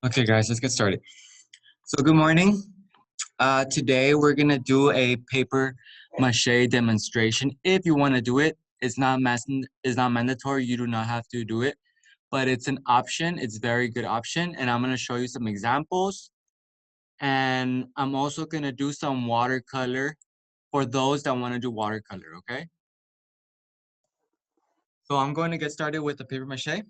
Okay, guys, let's get started. So, good morning. Today we're gonna do a paper mache demonstration. If you want to do it, it's not mandatory. You do not have to do it, but it's an option. It's a very good option, and I'm gonna show you some examples. And I'm also gonna do some watercolor for those that want to do watercolor. Okay. So I'm going to get started with the paper mache.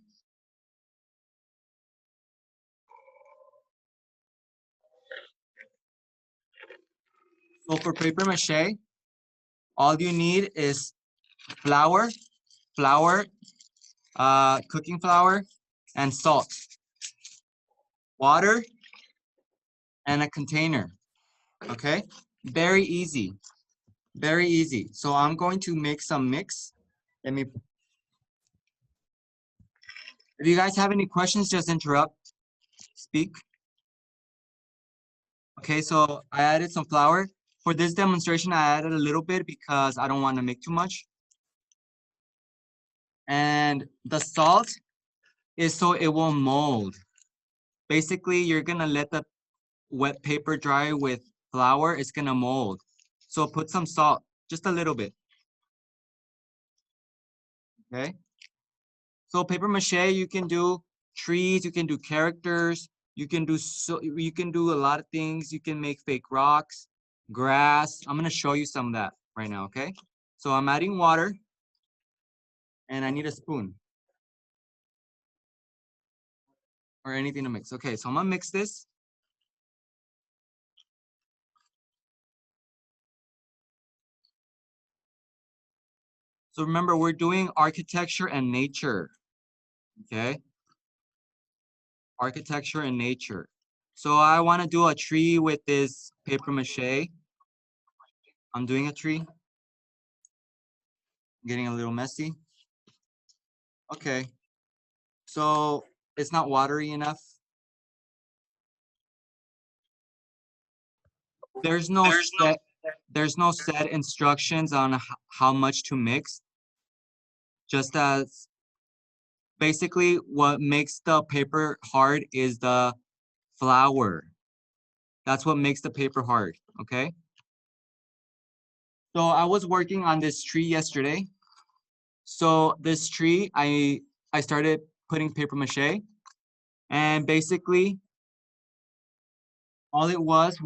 So for paper mache, all you need is flour, flour, cooking flour, and salt, water, and a container. Okay, very easy, very easy. So I'm going to make some mix. Let me. If you guys have any questions, just interrupt, speak. Okay, so I added some flour. For this demonstration, I added a little bit because I don't want to make too much. And the salt is so it will mold. Basically, you're gonna let the wet paper dry with flour, it's gonna mold. So put some salt, just a little bit. Okay. So paper mache, you can do trees, you can do characters, you can do a lot of things. You can make fake rocks, grass. I'm gonna show you some of that right now, okay? So I'm adding water and I need a spoon or anything to mix. Okay, so I'm gonna mix this. So remember, we're doing architecture and nature, okay? Architecture and nature. So I want to do a tree with this paper mache. I'm doing a tree. Getting a little messy. Okay. So it's not watery enough. There's no set there's no set instructions on how much to mix. Just as basically what makes the paper hard is the flour. That's what makes the paper hard, okay? So I was working on this tree yesterday. So this tree, I started putting paper mache, and basically all it was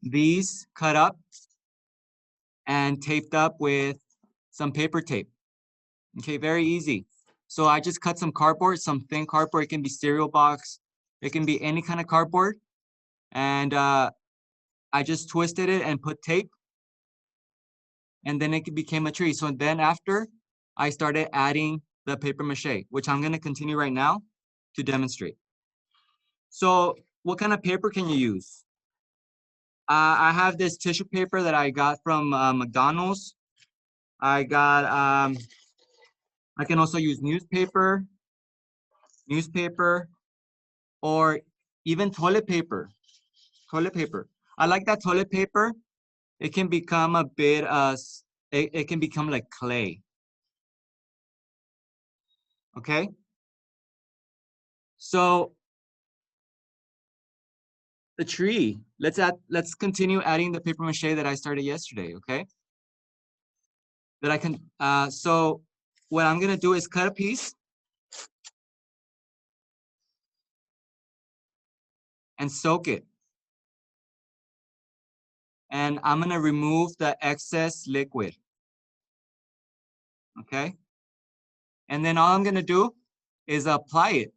these cut up and taped up with some paper tape. Okay, very easy. So I just cut some cardboard, some thin cardboard. It can be cereal box. It can be any kind of cardboard. And I just twisted it and put tape. And then it became a tree. So then after, I started adding the paper mache, which I'm going to continue right now to demonstrate. So what kind of paper can you use? I have this tissue paper that I got from McDonald's. I can also use newspaper, or even toilet paper. Toilet paper. I like that toilet paper. It can become a bit, it can become like clay. Okay. So the tree, let's continue adding the paper mache that I started yesterday, okay? That I can, so what I'm gonna do is cut a piece and soak it. And I'm gonna remove the excess liquid, okay? And then all I'm gonna do is apply it.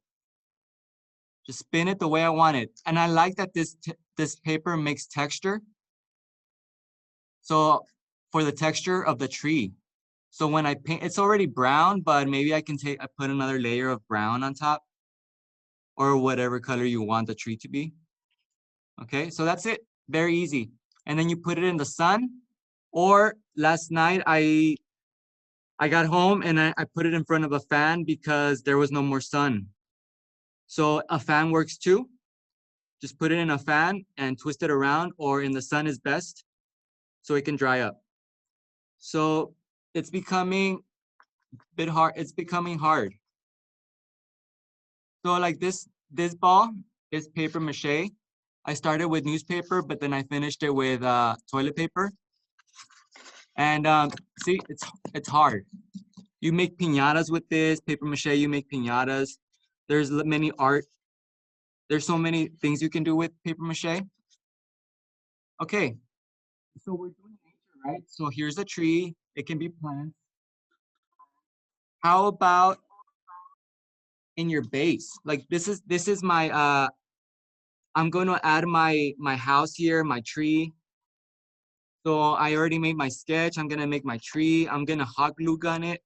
Just spin it the way I want it. And I like that this paper makes texture. So for the texture of the tree. So when I paint, it's already brown, but maybe I put another layer of brown on top, or whatever color you want the tree to be. Okay, so that's it. Very easy. And then you put it in the sun. Or last night I got home and I put it in front of a fan because there was no more sun. So a fan works too. Just put it in a fan and twist it around, or in the sun is best so it can dry up. So it's becoming a bit hard. It's becoming hard. So like this ball, is paper mache. I started with newspaper, but then I finished it with toilet paper. And see, it's hard. You make piñatas with this paper mache. You make piñatas. There's many art. There's so many things you can do with paper mache. Okay, so we're doing nature, right? So here's a tree. It can be plants. How about in your base? Like this is my I'm going to add my house here, my tree. So I already made my sketch. I'm gonna make my tree. I'm gonna hot glue gun it.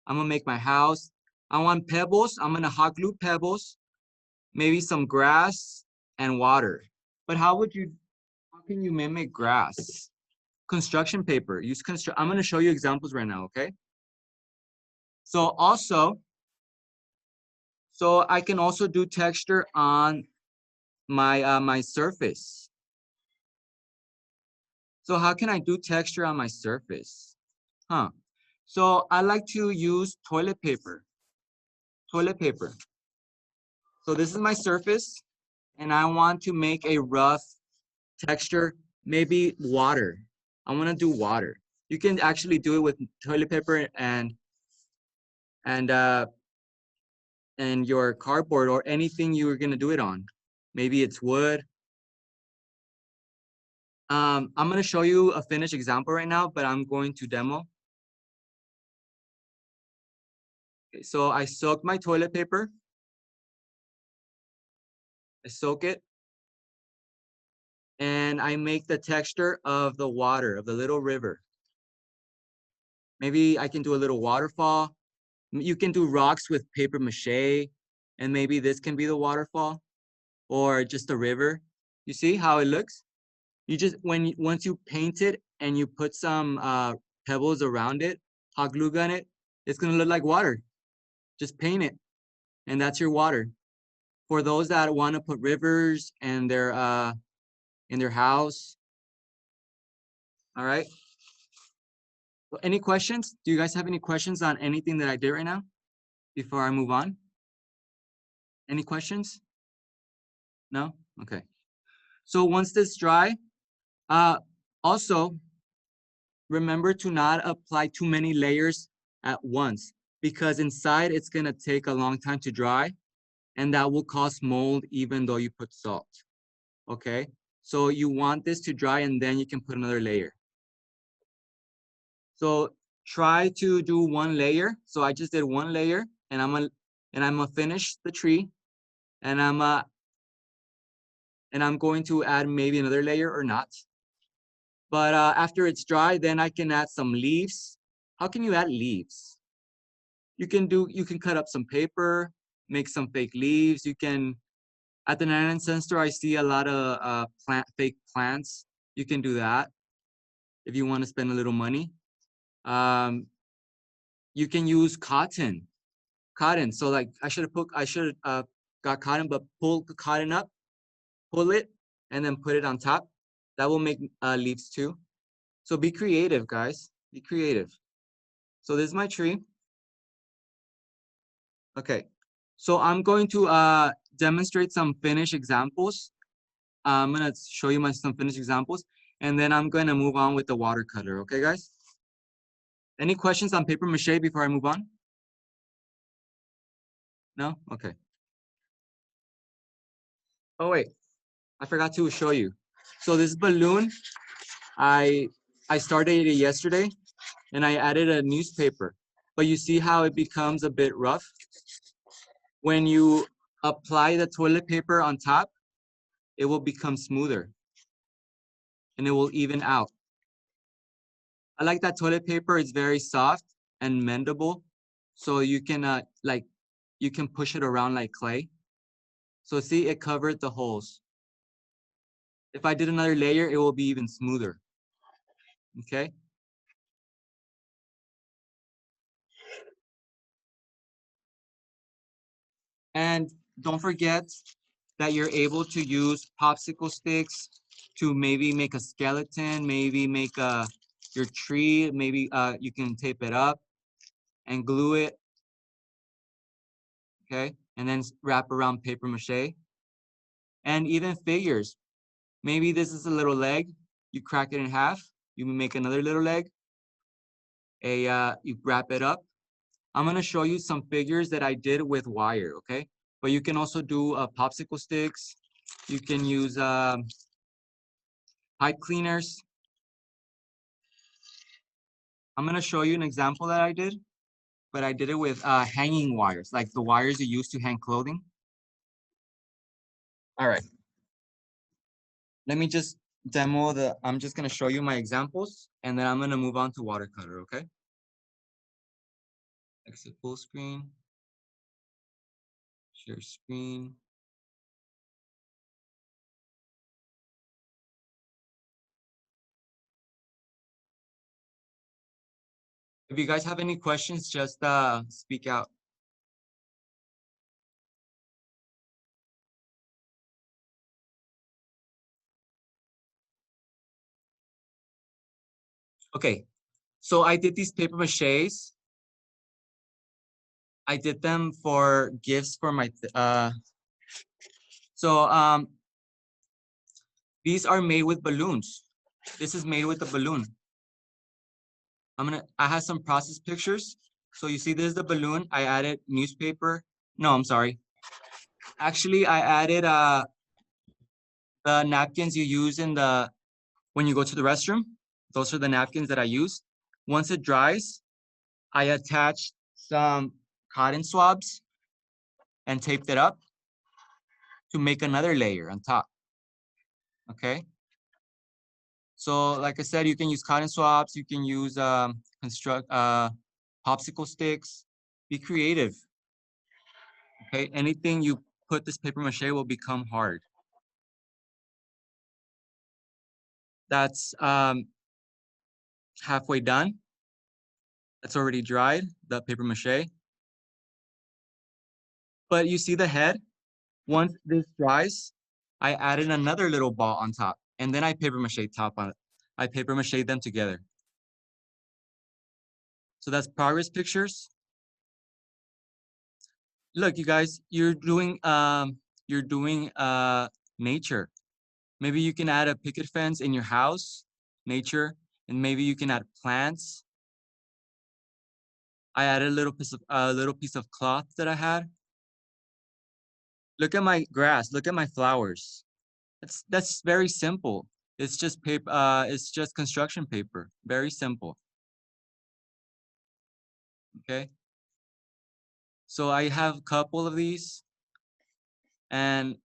I'm gonna make my house. I want pebbles. I'm gonna hot glue pebbles, maybe some grass and water. But how can you mimic grass? Construction paper, I'm gonna show you examples right now, okay? So I can also do texture on my surface. So how can I do texture on my surface? Huh? So I like to use toilet paper. Toilet paper. So this is my surface, and I want to make a rough texture, maybe water. I want to do water. You can actually do it with toilet paper and uh, and your cardboard or anything you were gonna do it on. Maybe it's wood. I'm gonna show you a finished example right now, but I'm going to demo. Okay, so I soaked my toilet paper. I soak it. And I make the texture of the water, of the little river. Maybe I can do a little waterfall. You can do rocks with paper mache, and maybe this can be the waterfall or just a river. You see how it looks? You just, once you paint it and you put some pebbles around it, hot glue gun it, it's gonna look like water. Just paint it, and that's your water. For those that wanna put rivers in their house, all right? Any questions? Do you guys have any questions on anything that I did right now before I move on? Any questions? No? Okay. So once this dry, uh, also remember to not apply too many layers at once because inside it's gonna take a long time to dry and that will cause mold even though you put salt, okay? So you want this to dry and then you can put another layer. So try to do one layer. So I just did one layer and I'm gonna finish the tree and I'm going to add maybe another layer or not. But after it's dry, then I can add some leaves. How can you add leaves? You can cut up some paper, make some fake leaves. You can, at the 99-cent store, I see a lot of fake plants. You can do that if you want to spend a little money. You can use cotton. So like I should have got cotton, but pull the cotton up, pull it, and then put it on top. That will make leaves too. So be creative, guys. Be creative. So this is my tree. Okay. So I'm going to demonstrate some finished examples. I'm gonna show you some finished examples, and then I'm gonna move on with the watercolor. Okay, guys? Any questions on paper mache before I move on? No? Okay. Oh wait, I forgot to show you. So this balloon, I started it yesterday, and I added a newspaper. But you see how it becomes a bit rough? When you apply the toilet paper on top, it will become smoother and it will even out. I like that toilet paper. It's very soft and mendable. So you can you can push it around like clay. So see, it covered the holes. If I did another layer, it will be even smoother. Okay. And don't forget that you're able to use popsicle sticks to maybe make a skeleton, maybe make your tree, maybe you can tape it up and glue it, okay? And then wrap around paper mache. And even figures. Maybe this is a little leg. You crack it in half. You make another little leg. You wrap it up. I'm gonna show you some figures that I did with wire, okay? But you can also do popsicle sticks. You can use pipe cleaners. I'm gonna show you an example that I did, but I did it with hanging wires, like the wires you use to hang clothing. All right. Let me just I'm just gonna show you my examples, and then I'm gonna move on to watercolor, okay? Exit full screen, share screen. If you guys have any questions, just speak out. Okay, so I did these paper maches. I did them for gifts for my, these are made with balloons. This is made with a balloon. I have some process pictures. So you see this is the balloon. I added newspaper. No, I'm sorry. Actually, I added the napkins you use when you go to the restroom. Those are the napkins that I use. Once it dries, I attach some cotton swabs and taped it up to make another layer on top. Okay. So like I said, you can use cotton swabs, you can use popsicle sticks. Be creative. Okay, anything you put this paper mache will become hard. That's halfway done. That's already dried, the paper mache. But you see the head? Once this dries, I added another little ball on top, and then I paper mache top on it. I paper mache them together. So that's progress pictures. Look, you guys, you're doing nature. Maybe you can add a picket fence in your house, nature, and maybe you can add plants. I added a little piece of cloth that I had. Look at my grass. Look at my flowers. That's very simple. It's just paper. It's just construction paper. Very simple. Okay. So I have a couple of these, and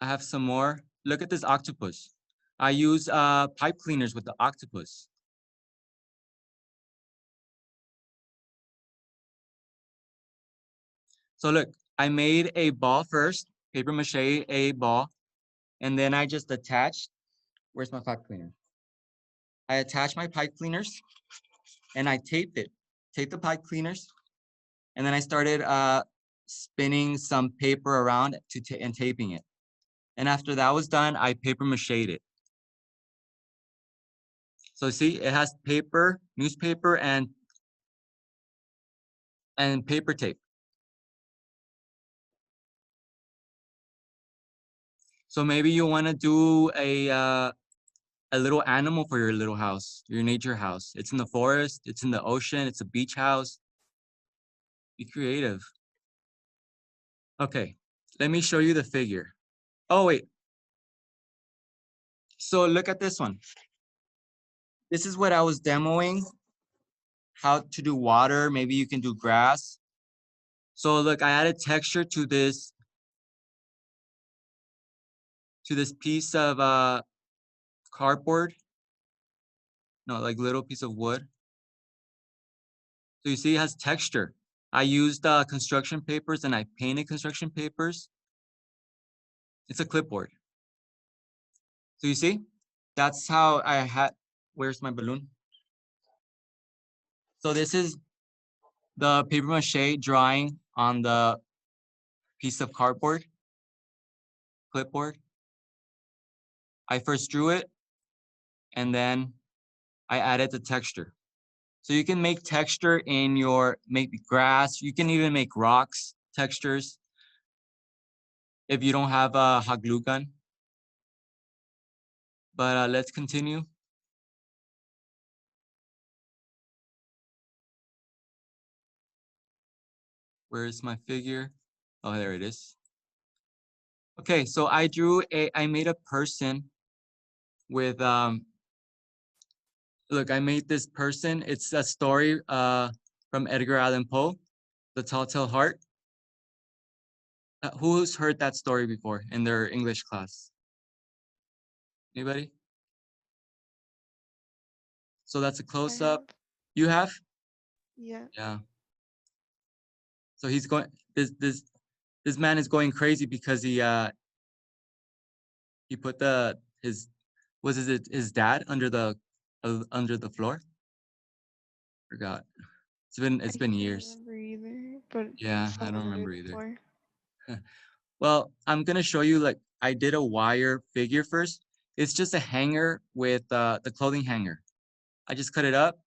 I have some more. Look at this octopus. I use pipe cleaners with the octopus. So look, I made a ball first, paper mache a ball, and then I just attached. Where's my pipe cleaner? I attached my pipe cleaners and I taped it. Taped the pipe cleaners, and then I started spinning some paper around and taping it. And after that was done, I paper mached it. So see, it has paper, newspaper, and paper tape. So maybe you want to do a little animal for your little house, your nature house. It's in the forest, it's in the ocean, it's a beach house. Be creative. Okay, let me show you the figure. Oh, wait. So look at this one. This is what I was demoing, how to do water. Maybe you can do grass. So look, I added texture to this piece of cardboard. No, like little piece of wood. So you see it has texture. I used construction papers and I painted construction papers. It's a clipboard. So you see, that's how I had, where's my balloon? So this is the paper mache drawing on the piece of cardboard, clipboard. I first drew it and then I added the texture. So you can make texture in make grass. You can even make rocks textures. if you don't have a hot glue gun. But let's continue. Where is my figure? Oh, there it is. Okay, so I made a person with, look, I made this person. It's a story from Edgar Allan Poe, The Telltale Heart. Who's heard that story before in their English class? Anybody? So that's a close-up. You have? Yeah. Yeah. So he's going, this man is going crazy because he put his dad under the floor? Forgot. It's I been can't years. remember either, but Yeah, I don't someone did remember it either. before. Well, I'm gonna show you, like, I did a wire figure first. It's just a hanger with the clothing hanger. I just cut it up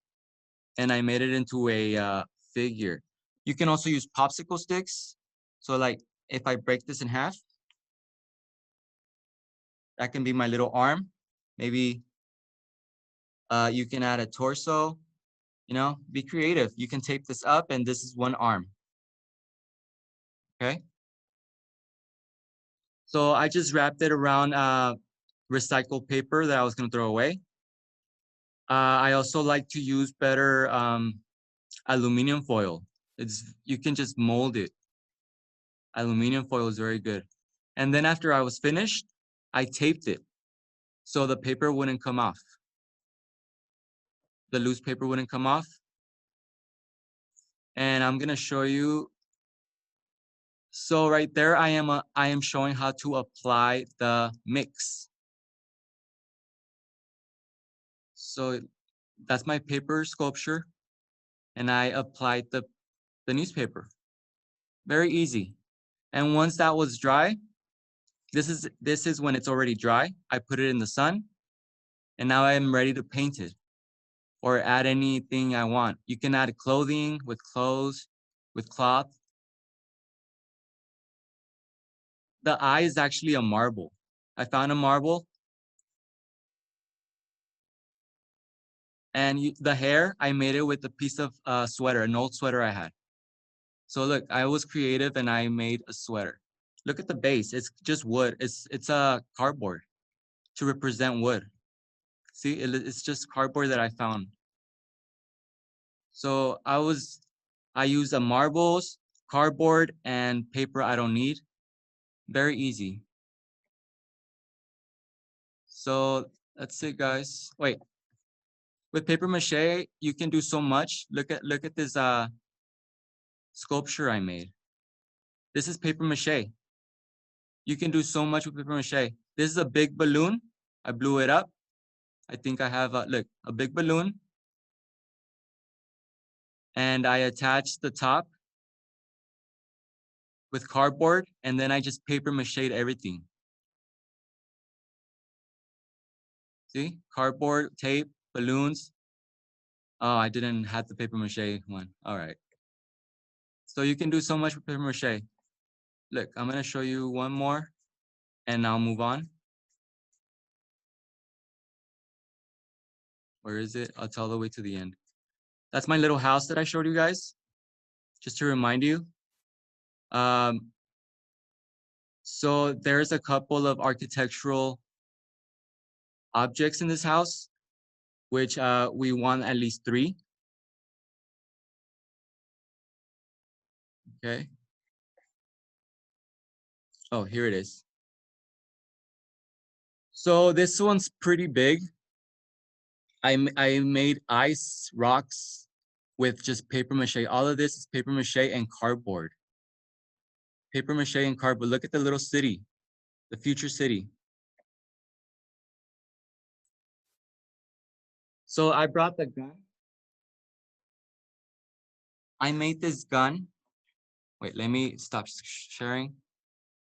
and I made it into a figure. You can also use popsicle sticks. So like if I break this in half, that can be my little arm. Maybe you can add a torso, be creative. You can tape this up and this is one arm. Okay. So I just wrapped it around recycled paper that I was gonna throw away. I also like to use better aluminum foil. You can just mold it. Aluminum foil is very good. And then after I was finished, I taped it so the paper wouldn't come off. The loose paper wouldn't come off. And I'm gonna show you. So right there, I am showing how to apply the mix. So that's my paper sculpture, and I applied the newspaper. Very easy. And once that was dry, this is when it's already dry. I put it in the sun, and now I am ready to paint it or add anything I want. You can add clothing with clothes, with cloth. The eye is actually a marble. I found a marble, and the hair, I made it with a piece of sweater, an old sweater I had. So look, I was creative and I made a sweater. Look at the base. It's just wood. It's a cardboard to represent wood. See, it's just cardboard that I found. So I used a marbles, cardboard, and paper I don't need. Very easy. So that's it, guys. Wait, with paper mache, you can do so much. Look at this sculpture I made. This is paper mache. You can do so much with paper mache. This is a big balloon. I blew it up. I think I have look, a big balloon. And I attached the top with cardboard, and then I just paper mache'd everything. See, cardboard, tape, balloons. Oh, I didn't have the paper mache one. All right. So you can do so much with paper mache. Look, I'm gonna show you one more and I'll move on. Where is it? I'll tell the way to the end. That's my little house that I showed you guys, just to remind you. So there's a couple of architectural objects in this house, which we want at least 3. Okay. Oh, here it is. So this one's pretty big. I made ice rocks with just paper mache. All of this is paper mache and cardboard. Paper mache and cardboard. Look at the little city, the future city. So I brought the gun. I made this gun. Wait, let me stop sharing.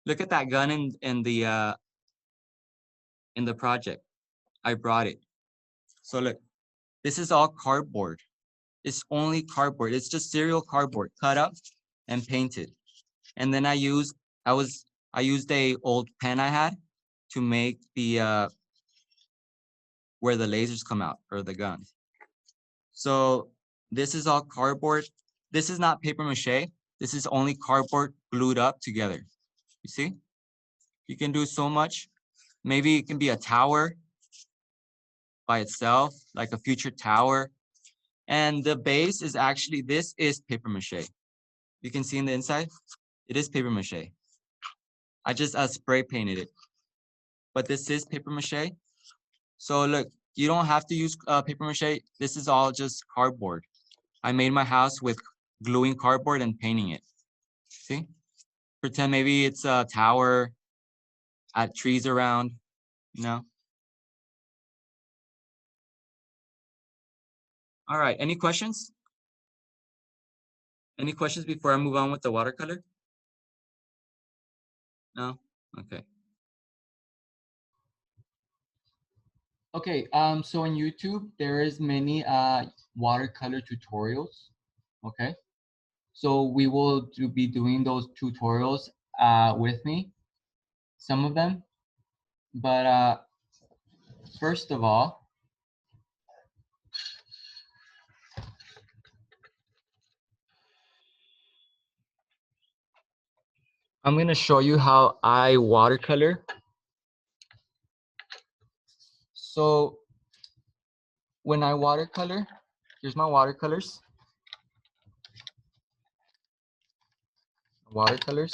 Look at that gun in the project. I brought it. So look, this is all cardboard. It's only cardboard. It's just cereal cardboard cut up and painted. And then I I used a old pen I had to make the where the lasers come out, or the gun. So this is all cardboard. This is not paper mache. This is only cardboard glued up together. You see? You can do so much. Maybe it can be a tower by itself, like a future tower. And the base is actually, this is paper mache. You can see in the inside, it is paper mache. I just spray painted it. But this is paper mache. So look, you don't have to use paper mache. This is all just cardboard. I made my house with gluing cardboard and painting it. See? Pretend maybe it's a tower, add trees around, you know? All right, any questions? Any questions before I move on with the watercolor? No? Okay. Okay, so on YouTube, there is many watercolor tutorials, okay? So we will be doing those tutorials with me, some of them. But first of all, I'm gonna show you how I watercolor. So when I watercolor, here's my watercolors. Watercolors.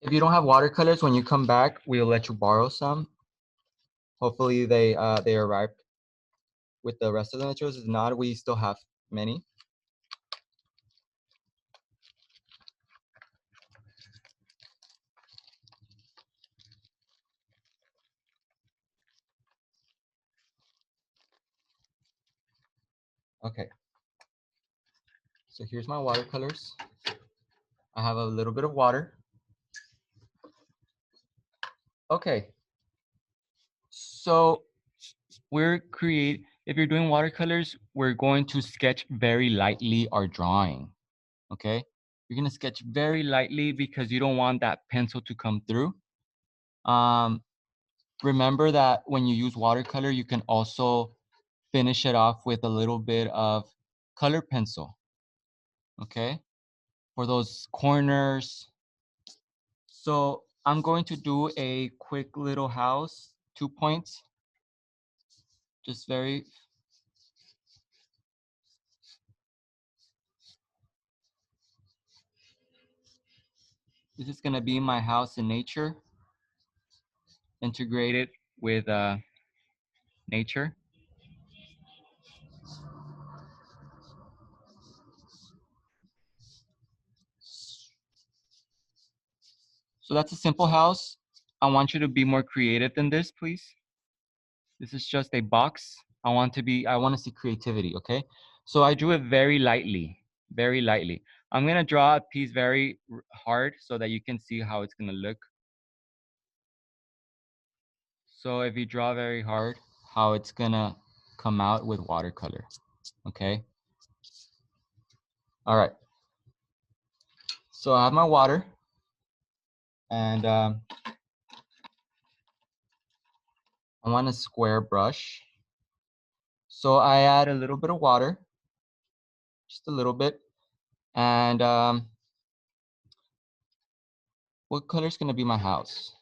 If you don't have watercolors, when you come back, we'll let you borrow some. Hopefully they arrived with the rest of the materials. If not, we still have many. Okay. So here's my watercolors. I have a little bit of water. Okay. So if you're doing watercolors, we're going to sketch very lightly our drawing. Okay. You're gonna sketch very lightly because you don't want that pencil to come through. Remember that when you use watercolor, you can also finish it off with a little bit of color pencil. Okay. For those corners. So I'm going to do a quick little house, 2 points. Just very. This is gonna be my house in nature, integrated with nature. So that's a simple house. I want you to be more creative than this, please. This is just a box. I want to see creativity, okay? So I drew it very lightly, very lightly. I'm gonna draw a piece very hard so that you can see how it's gonna look. So if you draw very hard, how it's gonna come out with watercolor, okay? All right. So I have my water, and I want a square brush. So I add a little bit of water, just a little bit, and what color is gonna be my house?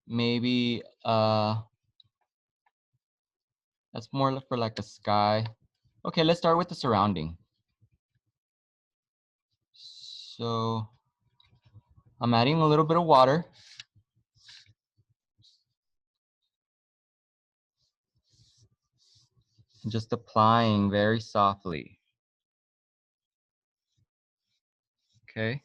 Maybe that's more for like a sky. Okay, let's start with the surrounding. So I'm adding a little bit of water. Just applying very softly. Okay.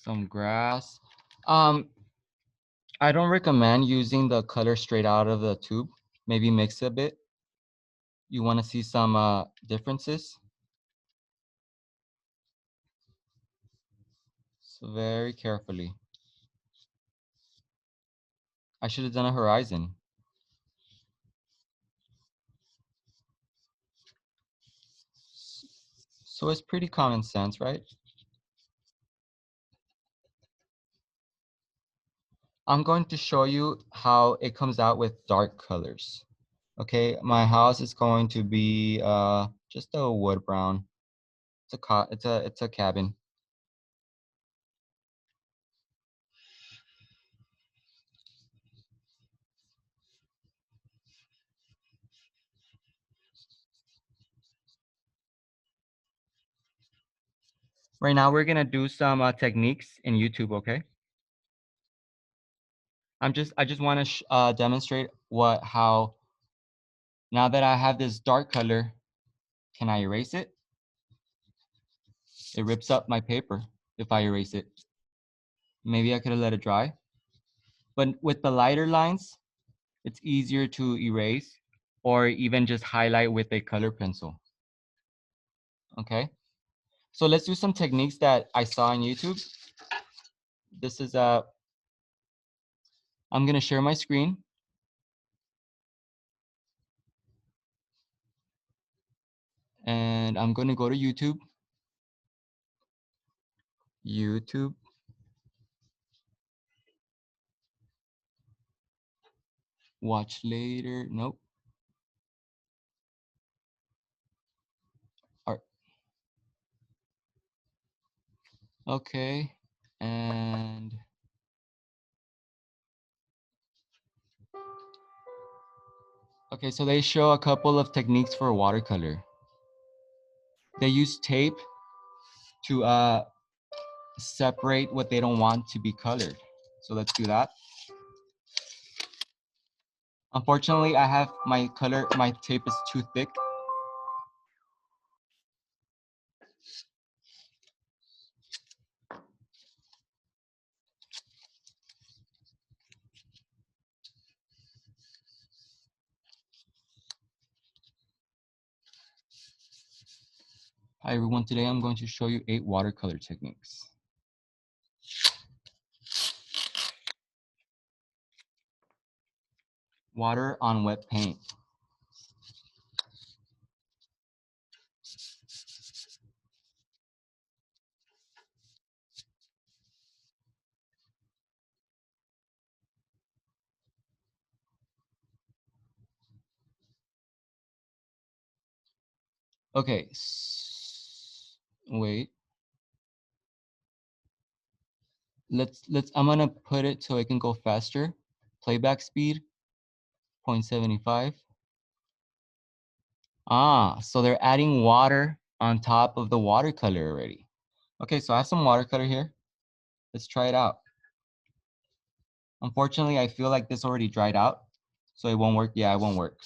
Some grass. I don't recommend using the color straight out of the tube. Maybe mix a bit. You want to see some differences. So very carefully. I should have done a horizon. So it's pretty common sense, right? I'm going to show you how it comes out with dark colors. Okay, my house is going to be just a wood brown. It's a cabin. Right now we're gonna do some techniques in YouTube. Okay. I just want to demonstrate how now that I have this dark color, can I erase it? It rips up my paper if I erase it. Maybe I could have let it dry. But with the lighter lines, it's easier to erase or even just highlight with a color pencil. Okay. So let's do some techniques that I saw on YouTube. This is I'm gonna share my screen. And I'm gonna go to YouTube. YouTube. Watch later. Nope. Art. Okay. And okay, so they show a couple of techniques for watercolor. They use tape to separate what they don't want to be colored. So let's do that. Unfortunately, I have my tape is too thick. Hi everyone, today I'm going to show you 8 watercolor techniques. Water on wet paint. Okay, wait. I'm gonna put it so it can go faster. Playback speed, 0.75. Ah, so they're adding water on top of the watercolor already. Okay, so I have some watercolor here. Let's try it out. Unfortunately, I feel like this already dried out, so it won't work. Yeah, it won't work.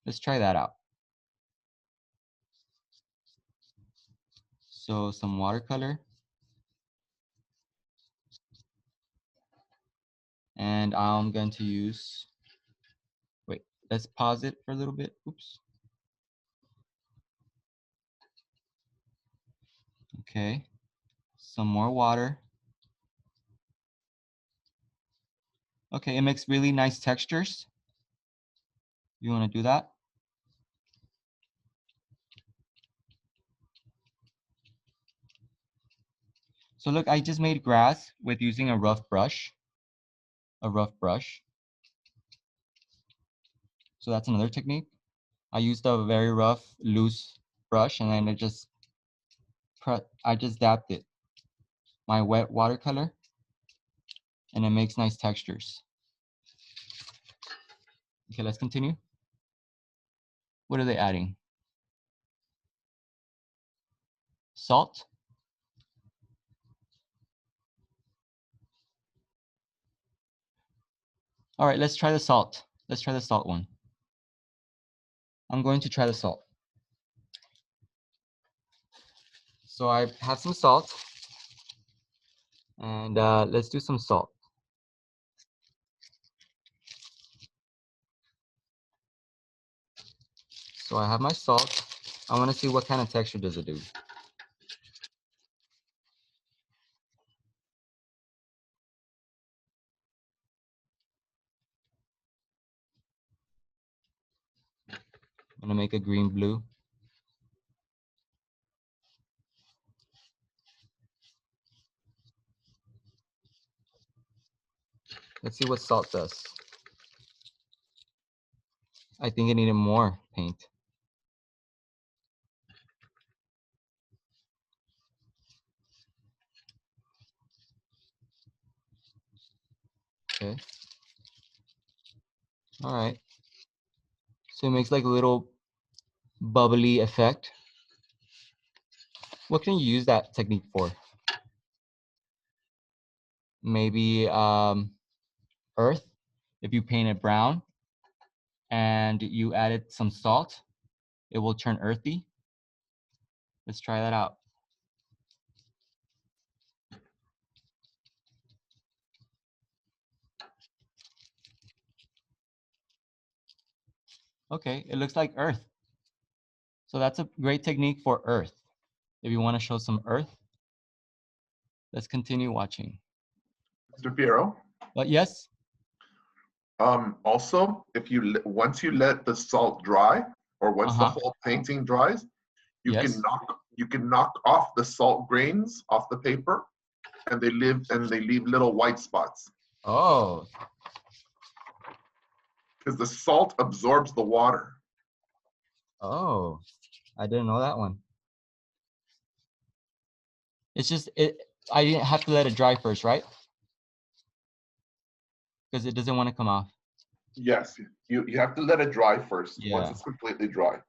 Let's try that out. So some watercolor. And I'm going to use, wait, let's pause it for a little bit. Oops. Okay, some more water. Okay, it makes really nice textures. You want to do that? So look, I just made grass with using a rough brush. So that's another technique. I used a very rough, loose brush, and then I just dabbed it. My wet watercolor, and it makes nice textures. Okay, let's continue. What are they adding? Salt. All right, let's try the salt. Let's try the salt one. I'm going to try the salt. So I have some salt, and let's do some salt. So I have my salt. I want to see what kind of texture does it do. I'm gonna make a green blue. Let's see what salt does. I think it needed more paint. Okay. All right. So it makes like a little bubbly effect. What can you use that technique for? Maybe earth. If you paint it brown and you added some salt, it will turn earthy. Let's try that out. Okay, it looks like earth. So that's a great technique for earth. If you want to show some earth, let's continue watching. Mr. Fierro, But yes, also, if you once you let the salt dry, or once the Uh-huh. whole painting dries, you yes. can knock off the salt grains off the paper, and they leave little white spots Oh, because the salt absorbs the water. oh, I didn't know that one. It's just, I didn't have to let it dry first, right? Because it doesn't want to come off. Yes, you have to let it dry first. Yeah. Once it's completely dry.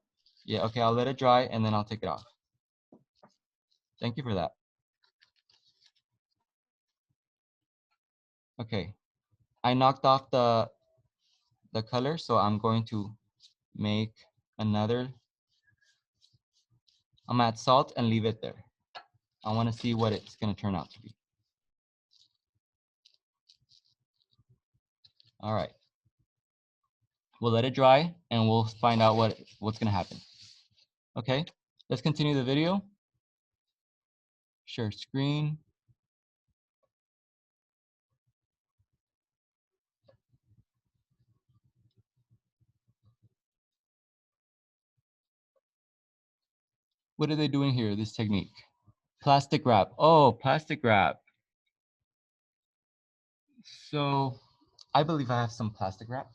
Yeah, okay, I'll let it dry and then I'll take it off. Thank you for that. Okay, I knocked off the color, so I'm going to make another. I'm gonna add salt and leave it there. I want to see what it's gonna turn out to be. All right. We'll let it dry and we'll find out what's gonna happen. Okay, let's continue the video. Share screen. What are they doing here, this technique? Plastic wrap. Oh, plastic wrap. So I believe I have some plastic wrap.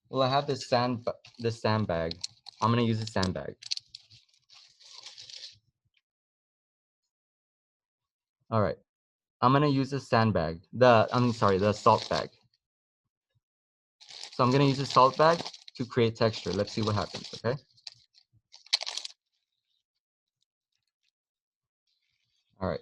Well, I have this sandbag. I'm gonna use a sandbag. All right, I'm gonna use a sandbag. The salt bag. So I'm gonna use a salt bag to create texture. Let's see what happens, okay? All right.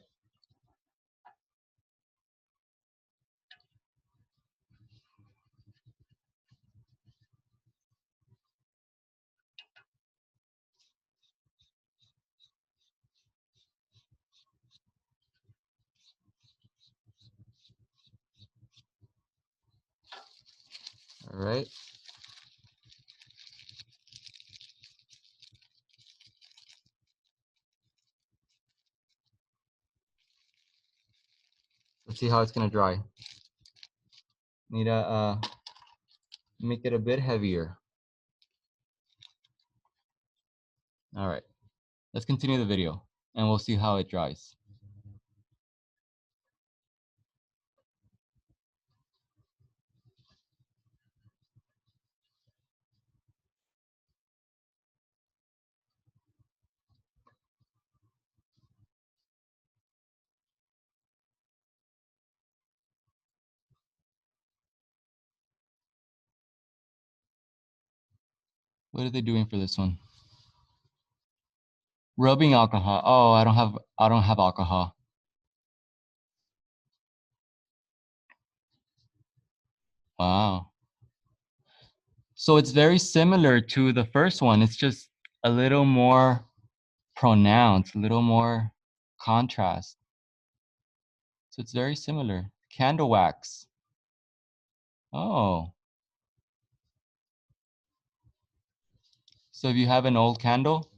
All right. Let's see how it's gonna dry. Need to make it a bit heavier. All right, let's continue the video and we'll see how it dries. What are they doing for this one? Rubbing alcohol. Oh, I don't have alcohol. Wow. So it's very similar to the first one. It's just a little more pronounced, a little more contrast. So it's very similar. Candle wax. Oh. So if you have an old candle,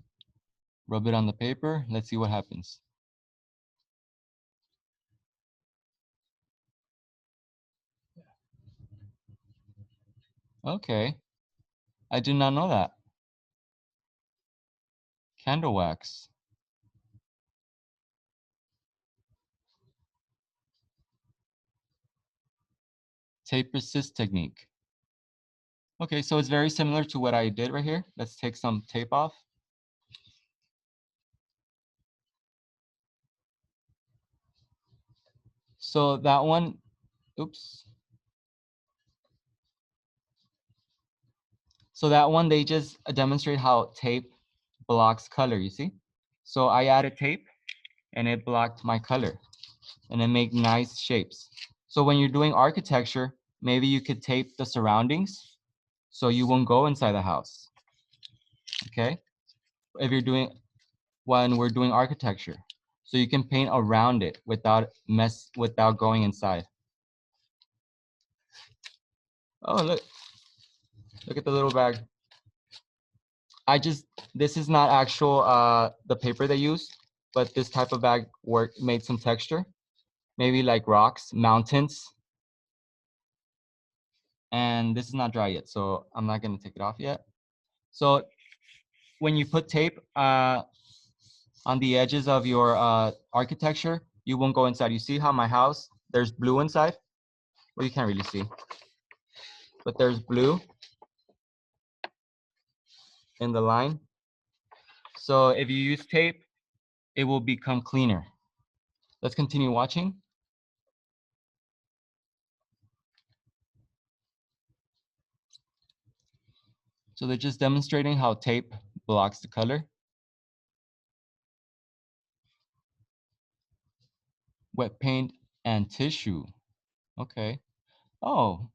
rub it on the paper. Let's see what happens. Okay, I did not know that. Candle wax. Tape resist technique. Okay, so it's very similar to what I did right here. Let's take some tape off. So that one, oops. So that one, they just demonstrate how tape blocks color, you see? So I added tape and it blocked my color and it made nice shapes. So when you're doing architecture, maybe you could tape the surroundings so you won't go inside the house, okay? If you're doing, when we're doing architecture, so you can paint around it without going inside. Oh, look at the little bag. This is not actual, the paper they use, but this type of bag made some texture, maybe like rocks, mountains. And this is not dry yet, so I'm not gonna take it off yet. So when you put tape on the edges of your architecture, you won't go inside. You see how my house, there's blue inside? Well, you can't really see, but there's blue in the line. So if you use tape, it will become cleaner. Let's continue watching. So they're just demonstrating how tape blocks the color. Wet paint and tissue. Okay. Oh,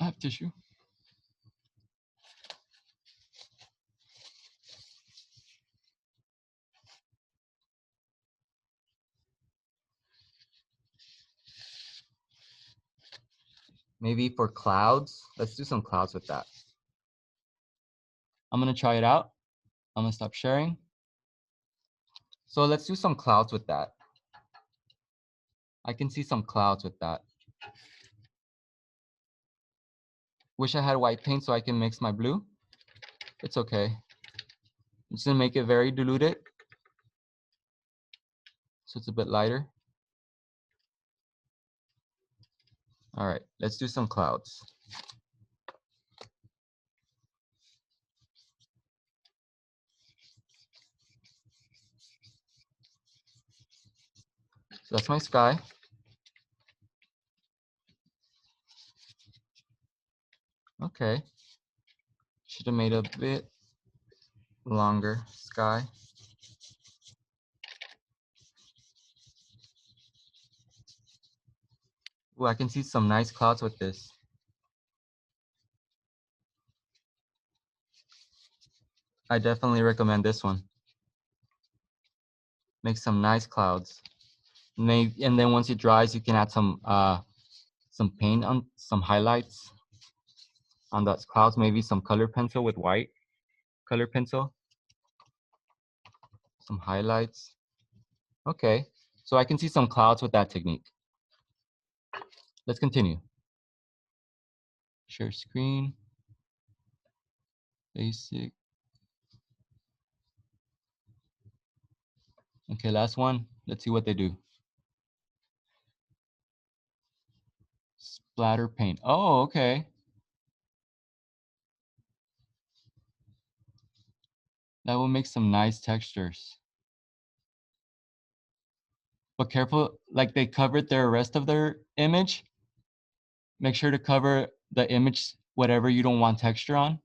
I have tissue. Maybe for clouds, let's do some clouds with that. I'm gonna try it out. I'm gonna stop sharing. So let's do some clouds with that. I can see some clouds with that. Wish I had white paint so I can mix my blue. It's okay. I'm just gonna make it very diluted, so it's a bit lighter. All right, let's do some clouds. So that's my sky. Okay. Should have made a bit longer sky. Ooh, I can see some nice clouds with this. I definitely recommend this one. Make some nice clouds. And then once it dries, you can add some paint on some highlights on those clouds, maybe some color pencil with white color pencil, some highlights. Okay, so I can see some clouds with that technique. Let's continue. Share screen, basic. Okay, last one. Let's see what they do. Splatter paint. Oh, okay. That will make some nice textures. But careful, like they covered the rest of their image. Make sure to cover the image, whatever you don't want texture on.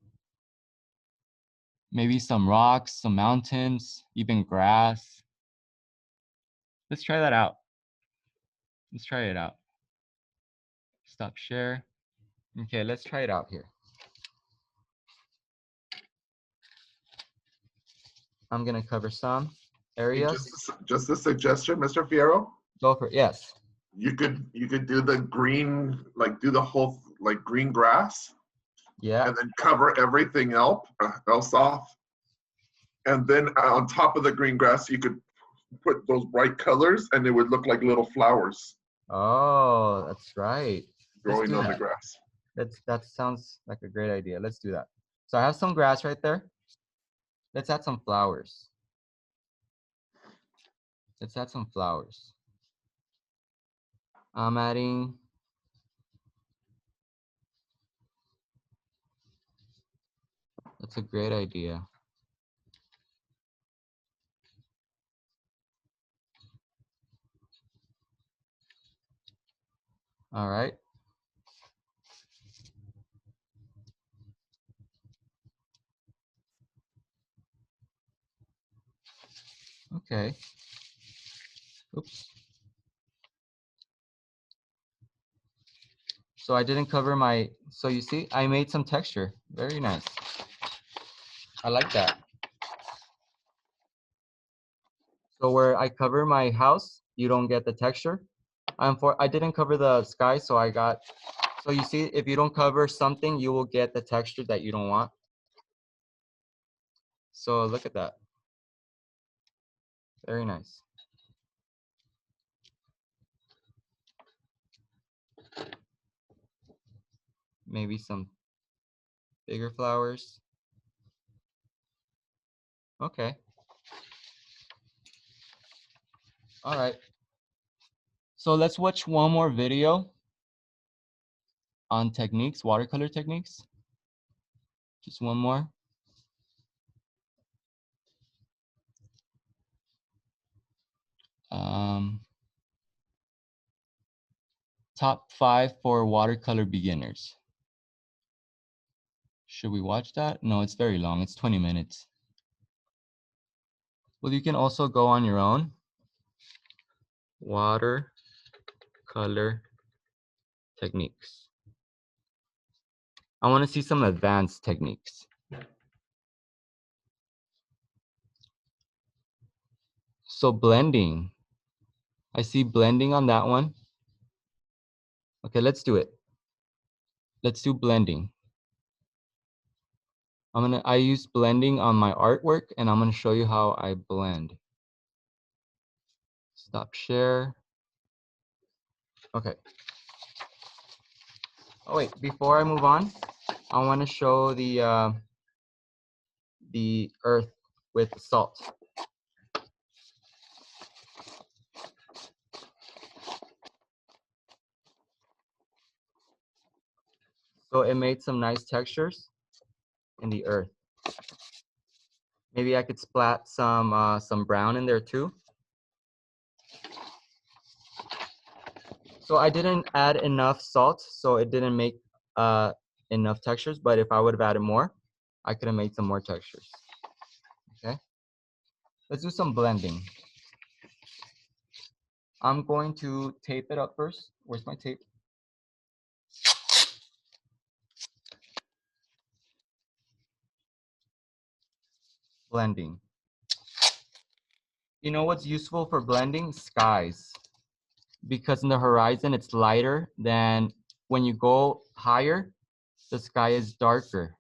Maybe some rocks, some mountains, even grass. Let's try that out. Let's try it out. Stop share. Okay, let's try it out here. I'm gonna cover some areas. Just a suggestion, Mr. Fierro. Go for it. Yes. You could do the green, like do the whole like green grass, Yeah. and then cover everything else off. And then on top of the green grass, you could put those bright colors and it would look like little flowers Oh, that's right. Let's growing do on the that. grass. That sounds like a great idea. Let's do that. So I have some grass right there. Let's add some flowers. Let's add some flowers. I'm adding. That's a great idea. All right. Okay. Oops. So I didn't cover my, so you see, I made some texture. Very nice. I like that. So where I cover my house, you don't get the texture. I didn't cover the sky, so I got, so you see, if you don't cover something, you will get the texture that you don't want. So look at that. Very nice. Maybe some bigger flowers. Okay. All right. So let's watch one more video on techniques, watercolor techniques. Just one more. Top 5 for watercolor beginners. Should we watch that? No, it's very long. It's 20 minutes. Well, you can also go on your own. Watercolor techniques. I want to see some advanced techniques. So blending. I see blending on that one. Okay, let's do it. Let's do blending. I use blending on my artwork and I'm gonna show you how I blend. Stop share. Okay. Oh wait, before I move on, I wanna show the earth with salt. So it made some nice textures in the earth. Maybe I could splat some brown in there too. So I didn't add enough salt, so it didn't make enough textures, but if I would have added more, I could have made some more textures. Okay, let's do some blending. I'm going to tape it up first. Where's my tape? Blending. You know what's useful for blending? Skies. Because in the horizon, it's lighter than when you go higher, the sky is darker.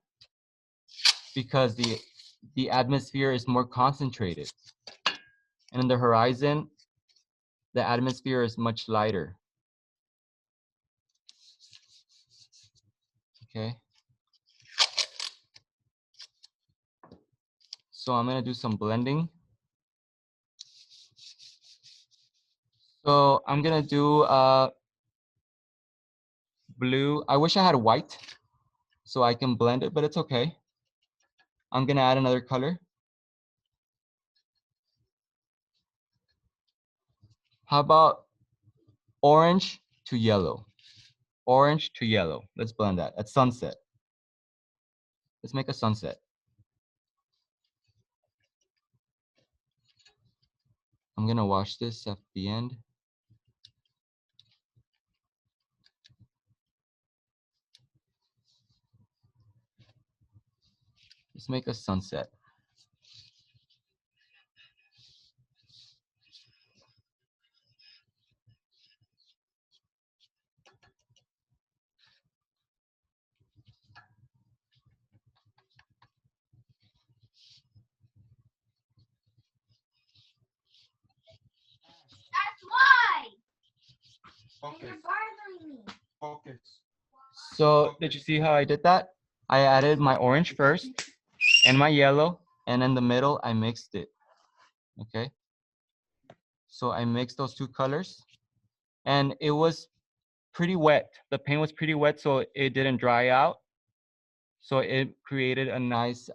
Because the atmosphere is more concentrated. And in the horizon, the atmosphere is much lighter. Okay. So I'm gonna do some blending. So I'm gonna do blue. I wish I had white so I can blend it, but it's okay. I'm gonna add another color. How about orange to yellow? Orange to yellow. Let's blend that. At sunset. Let's make a sunset. I'm gonna wash this at the end. Let's make a sunset. So did you see how I did that? I added my orange first and my yellow, and in the middle, I mixed it, okay? So I mixed those two colors, and it was pretty wet. The paint was pretty wet, so it didn't dry out. So it created a nice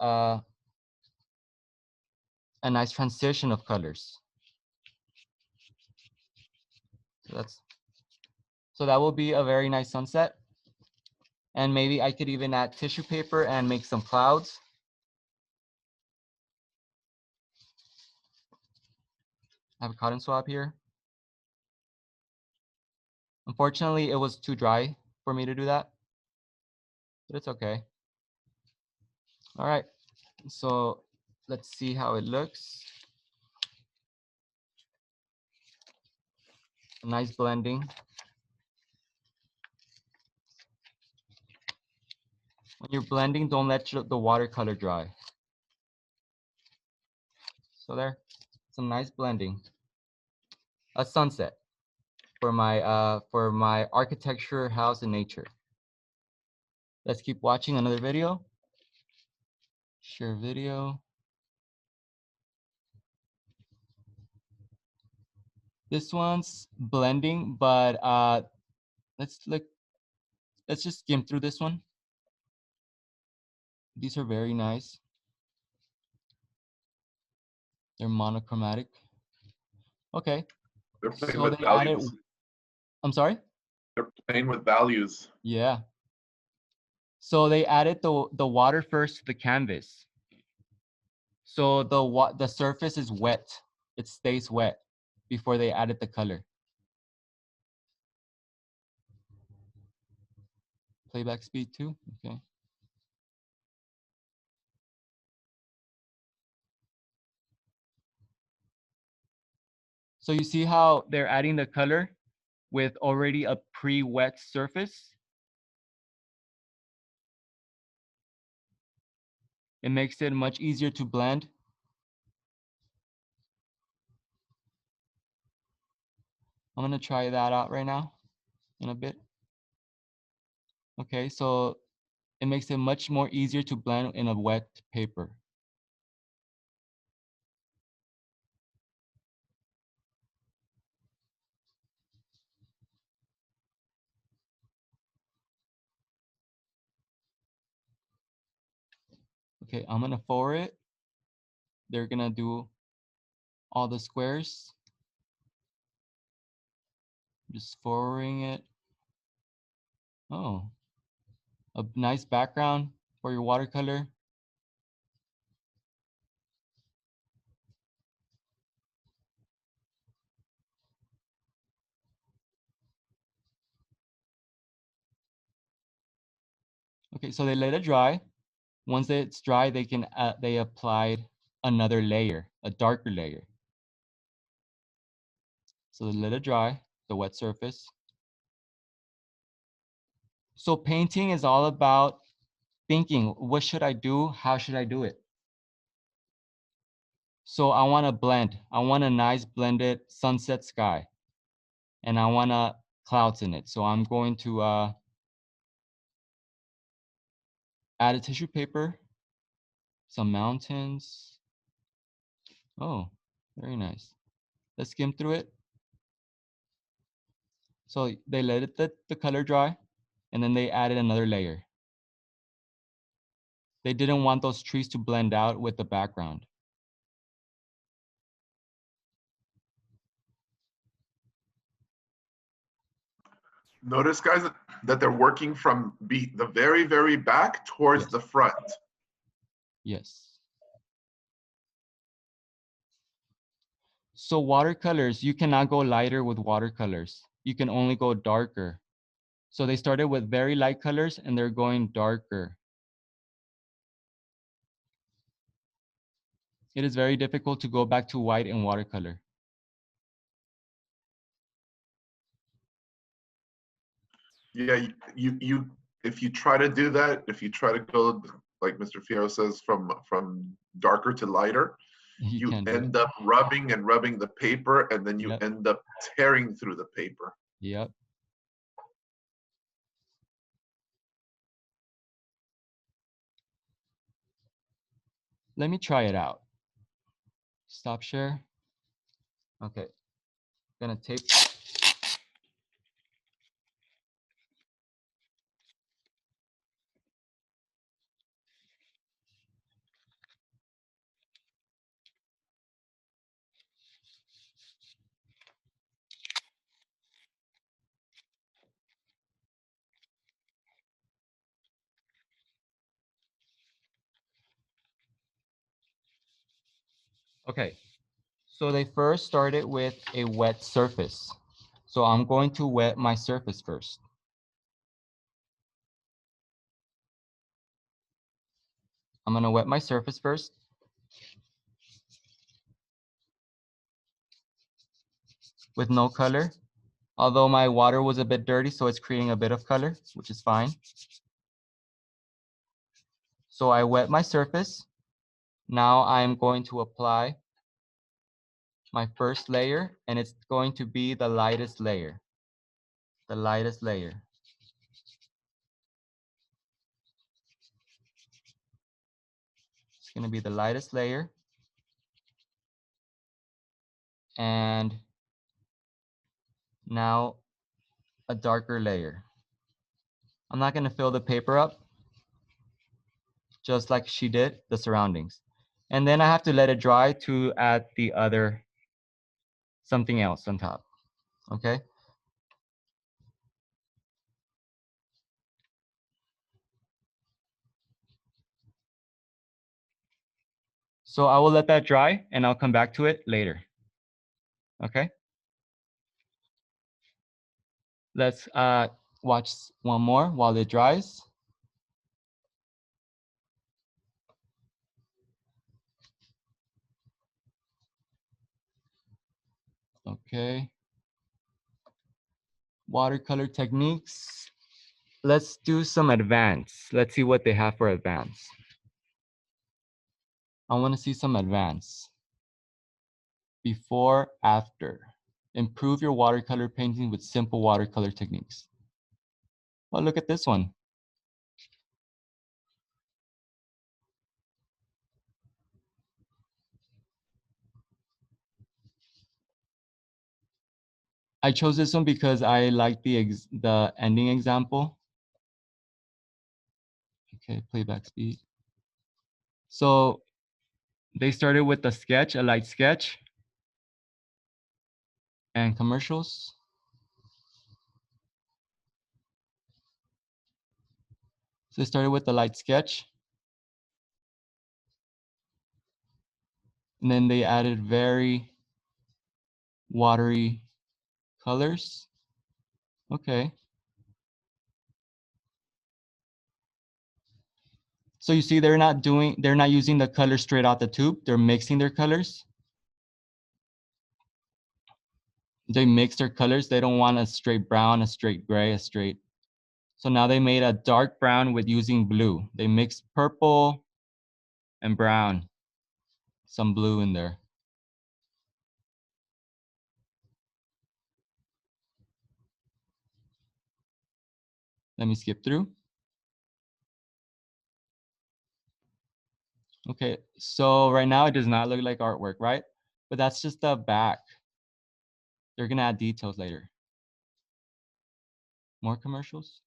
transition of colors. So that will be a very nice sunset. And maybe I could even add tissue paper and make some clouds. I have a cotton swab here. Unfortunately, it was too dry for me to do that, but it's okay. All right, so let's see how it looks. A nice blending. When you're blending, don't let the watercolor dry. So there, some nice blending. A sunset for my architecture, house, and nature. Let's keep watching another video. Share video. This one's blending, but let's just skim through this one. These are very nice. They're monochromatic. Okay. They're playing So with they added, values. I'm sorry? They're playing with values. Yeah. So they added the water first to the canvas. So the surface is wet. It stays wet before they added the color. Playback speed too, okay. So you see how they're adding the color with already a pre-wet surface? It makes it much easier to blend. I'm gonna try that out right now in a bit. Okay, so it makes it much more easier to blend in a wet paper. Okay, I'm gonna forward it. They're gonna do all the squares. Just forwarding it. Oh, a nice background for your watercolor. Okay, so they let it dry. Once it's dry, they applied another layer, a darker layer. So they let it dry, the wet surface. So painting is all about thinking, what should I do? How should I do it? So I want to blend. I want a nice blended sunset sky. And I want clouds in it. So I'm going to add a tissue paper, some mountains. Oh, very nice. Let's skim through it. So they let it the color dry, and then they added another layer. They didn't want those trees to blend out with the background. Notice, guys, that they're working from the very, very back towards Yes. the front. Yes. So watercolors, you cannot go lighter with watercolors. You can only go darker. So they started with very light colors and they're going darker. It is very difficult to go back to white in watercolor. Yeah, you if you try to do that, if you try to go like Mr. Fierro says from darker to lighter, you can't do it. end up rubbing and rubbing the paper, and then you Yep. end up tearing through the paper. Yep. Let me try it out. Stop share. Okay, gonna tape. Okay, so they first started with a wet surface. So I'm going to wet my surface first. I'm gonna wet my surface first. With no color. Although my water was a bit dirty, so it's creating a bit of color, which is fine. So I wet my surface. Now I'm going to apply my first layer, and it's going to be the lightest layer. The lightest layer. It's gonna be the lightest layer. And now a darker layer. I'm not gonna fill the paper up, just like she did the surroundings. And then I have to let it dry to add the other, something else on top, okay? So I will let that dry and I'll come back to it later, okay? Let's watch one more while it dries. Okay. Watercolor techniques. Let's do some advanced. Let's see what they have for advanced. I want to see some advanced. Before, after. Improve your watercolor painting with simple watercolor techniques. Well, look at this one. I chose this one because I like the ending example. Okay, playback speed. So they started with a sketch, a light sketch, and commercials. So they started with a light sketch. And then they added very watery colors. Okay. So you see they're not using the color straight out the tube. They're mixing their colors. They mix their colors. They don't want a straight brown, a straight gray, a straight. So now they made a dark brown with using blue. They mixed purple and brown, some blue in there. Let me skip through. Okay, so right now it does not look like artwork, right? But that's just the back. They're gonna add details later. More commercials?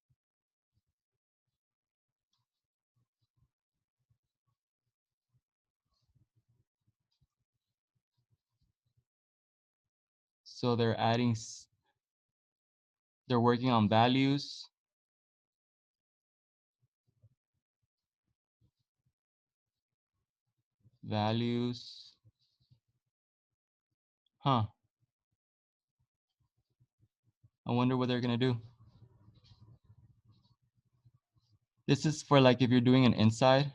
So they're adding, they're working on values. Values. Huh. I wonder what they're gonna do. This is for like if you're doing an inside.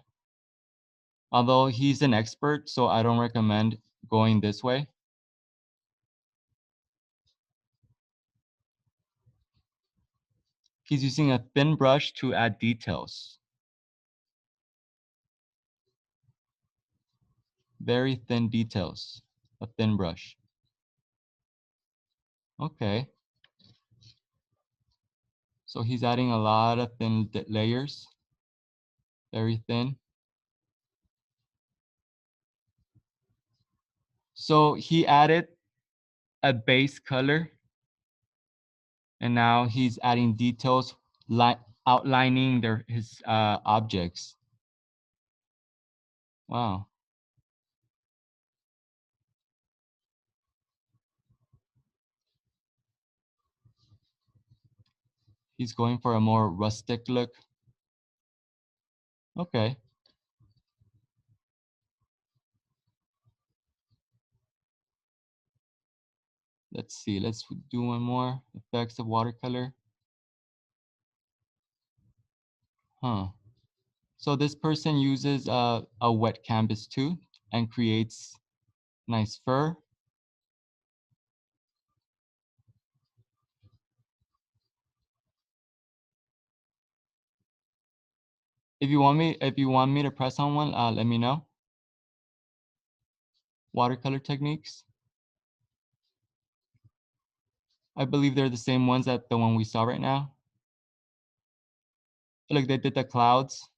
Although he's an expert, so I don't recommend going this way. He's using a thin brush to add details. Very thin details, a thin brush. Okay. So he's adding a lot of thin layers, very thin. So he added a base color, and now he's adding details, outlining his objects. Wow. He's going for a more rustic look. Okay. Let's see. Let's do one more. Effects of watercolor. Huh. So this person uses a wet canvas too and creates nice fur. If you want me to press on one, let me know. Watercolor techniques. I believe they're the same ones that the one we saw right now. Look, they did the clouds.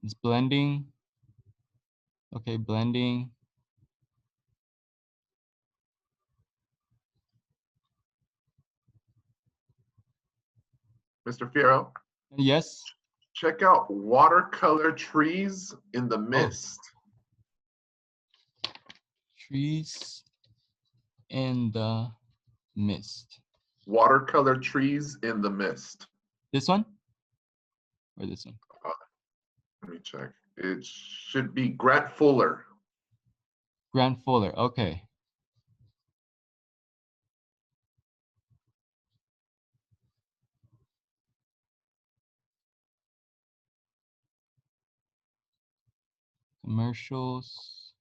It's blending. Okay, blending. Mr. Fierro, Yes. check out Watercolor Trees in the Mist. Trees in the mist. Watercolor Trees in the Mist. This one? Or this one? Let me check. It should be Grant Fuller. Grant Fuller. Okay. Commercials.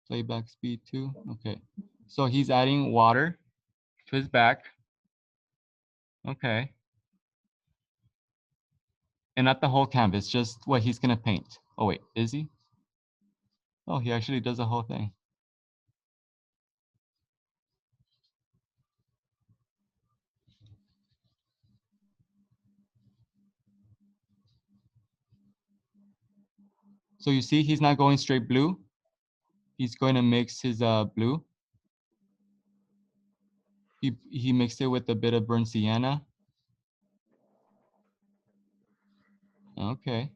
Playback speed too. Okay. So he's adding water to his back. Okay. And not the whole canvas, just what he's gonna paint. Oh wait, is he? Oh, he actually does the whole thing. So you see, he's not going straight blue. He's going to mix his blue. He mixed it with a bit of burnt sienna. Okay.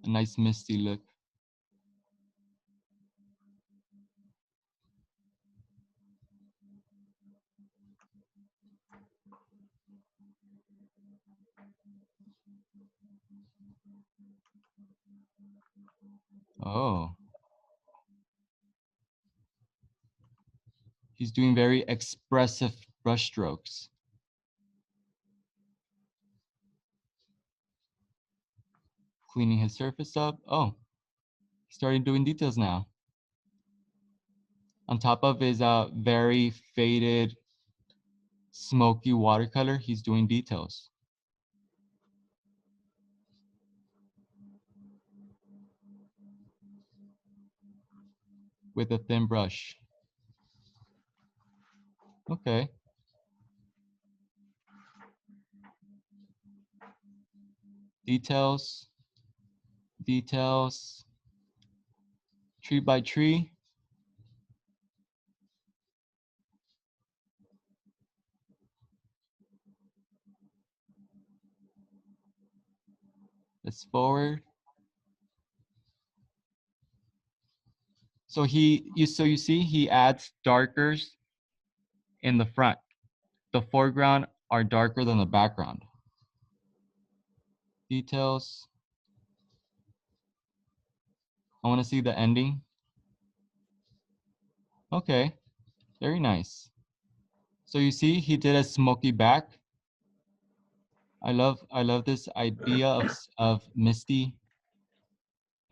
A nice misty look. Oh. He's doing very expressive brush strokes. Cleaning his surface up. Oh, he's starting doing details now. On top of his very faded, smoky watercolor, he's doing details. With a thin brush. Okay. Details. Details. Tree by tree. Let's forward. So you see, he adds darkers in the front. The foreground are darker than the background. Details. I want to see the ending. Okay, very nice. So you see, he did a smoky back. I love this idea of misty.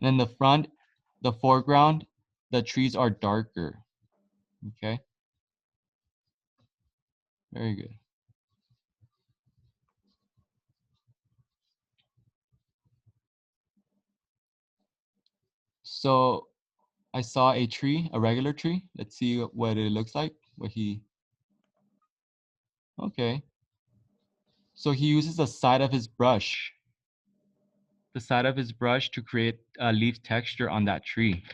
And then the front, the foreground, the trees are darker. Okay, very good. So I saw a tree, a regular tree. Let's see what it looks like. Okay. So he uses the side of his brush. The side of his brush to create a leaf texture on that tree.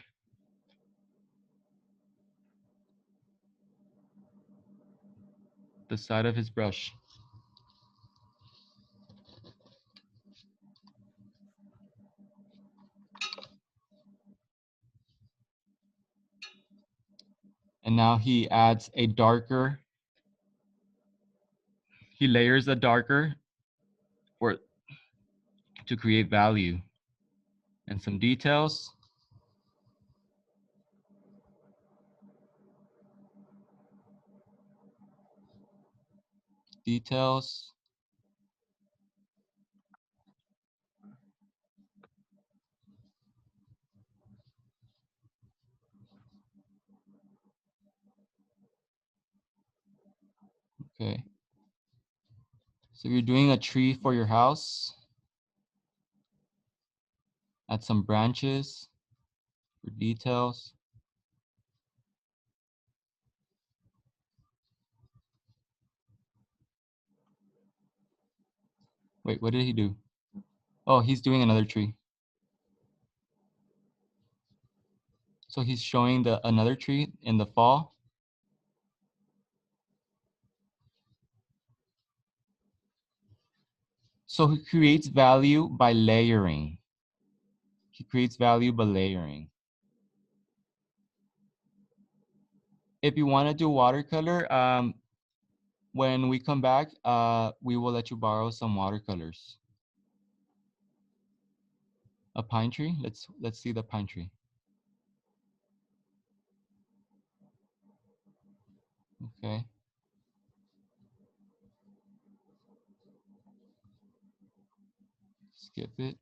The side of his brush. And now he adds a darker, he layers a darker for to create value and some details. Details. Okay. So if you're doing a tree for your house, add some branches for details. Wait, what did he do? Oh, he's doing another tree. So he's showing another tree in the fall. So he creates value by layering. He creates value by layering. If you want to do watercolor, when we come back, we will let you borrow some watercolors. A pine tree? Let's see the pine tree. Okay. Skip it.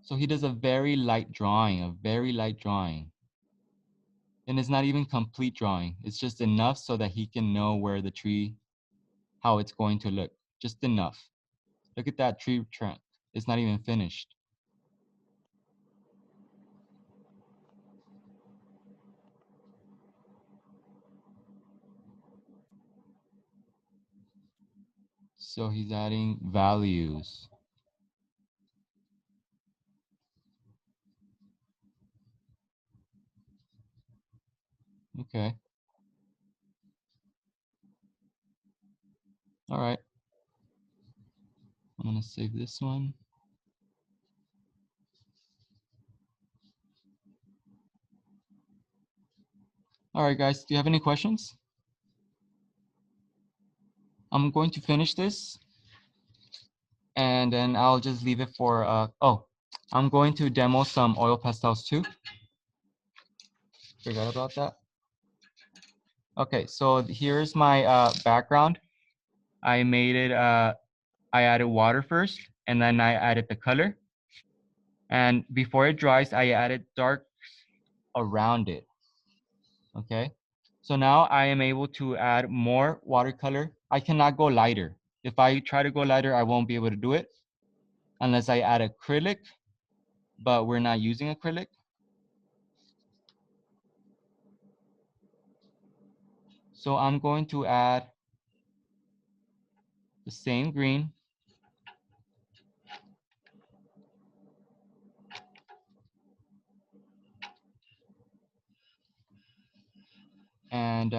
So he does a very light drawing, And it's not even complete drawing. It's just enough so that he can know where the tree, how it's going to look. Just enough. Look at that tree trunk. It's not even finished. So he's adding values. Okay. All right. I'm gonna save this one. All right, guys, do you have any questions? I'm going to finish this and then I'll just leave it for, I'm going to demo some oil pastels too. Forgot about that. Okay, so here's my background. I made it, I added water first and then I added the color. And before it dries, I added dark around it, okay? So now I am able to add more watercolor. I cannot go lighter. If I try to go lighter, I won't be able to do it unless I add acrylic, but we're not using acrylic. So I'm going to add the same green. And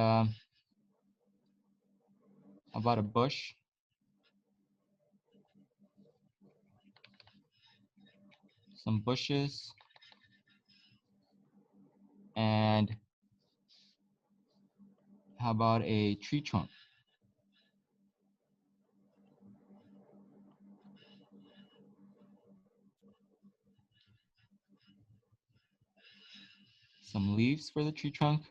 about a bush. Some bushes. And how about a tree trunk? Some leaves for the tree trunk.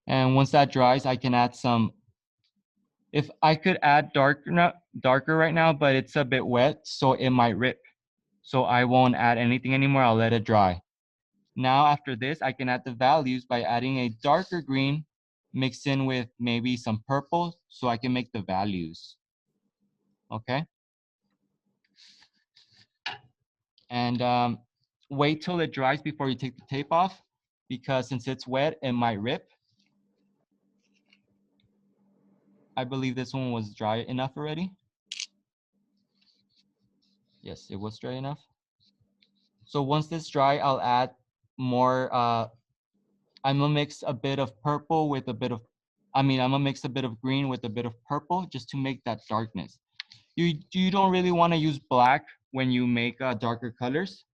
And once that dries, I can add some, if I could add darker right now, but it's a bit wet, so it might rip. So I won't add anything anymore, I'll let it dry. Now after this, I can add the values by adding a darker green mix in with maybe some purple so I can make the values. Okay. And wait till it dries before you take the tape off, because since it's wet, it might rip. I believe this one was dry enough already. Yes, it was dry enough. So once this dry, I'll add more, I'm gonna mix a bit of purple with a bit of, I'm gonna mix a bit of green with a bit of purple just to make that darkness. You don't really wanna use black when you make darker colors.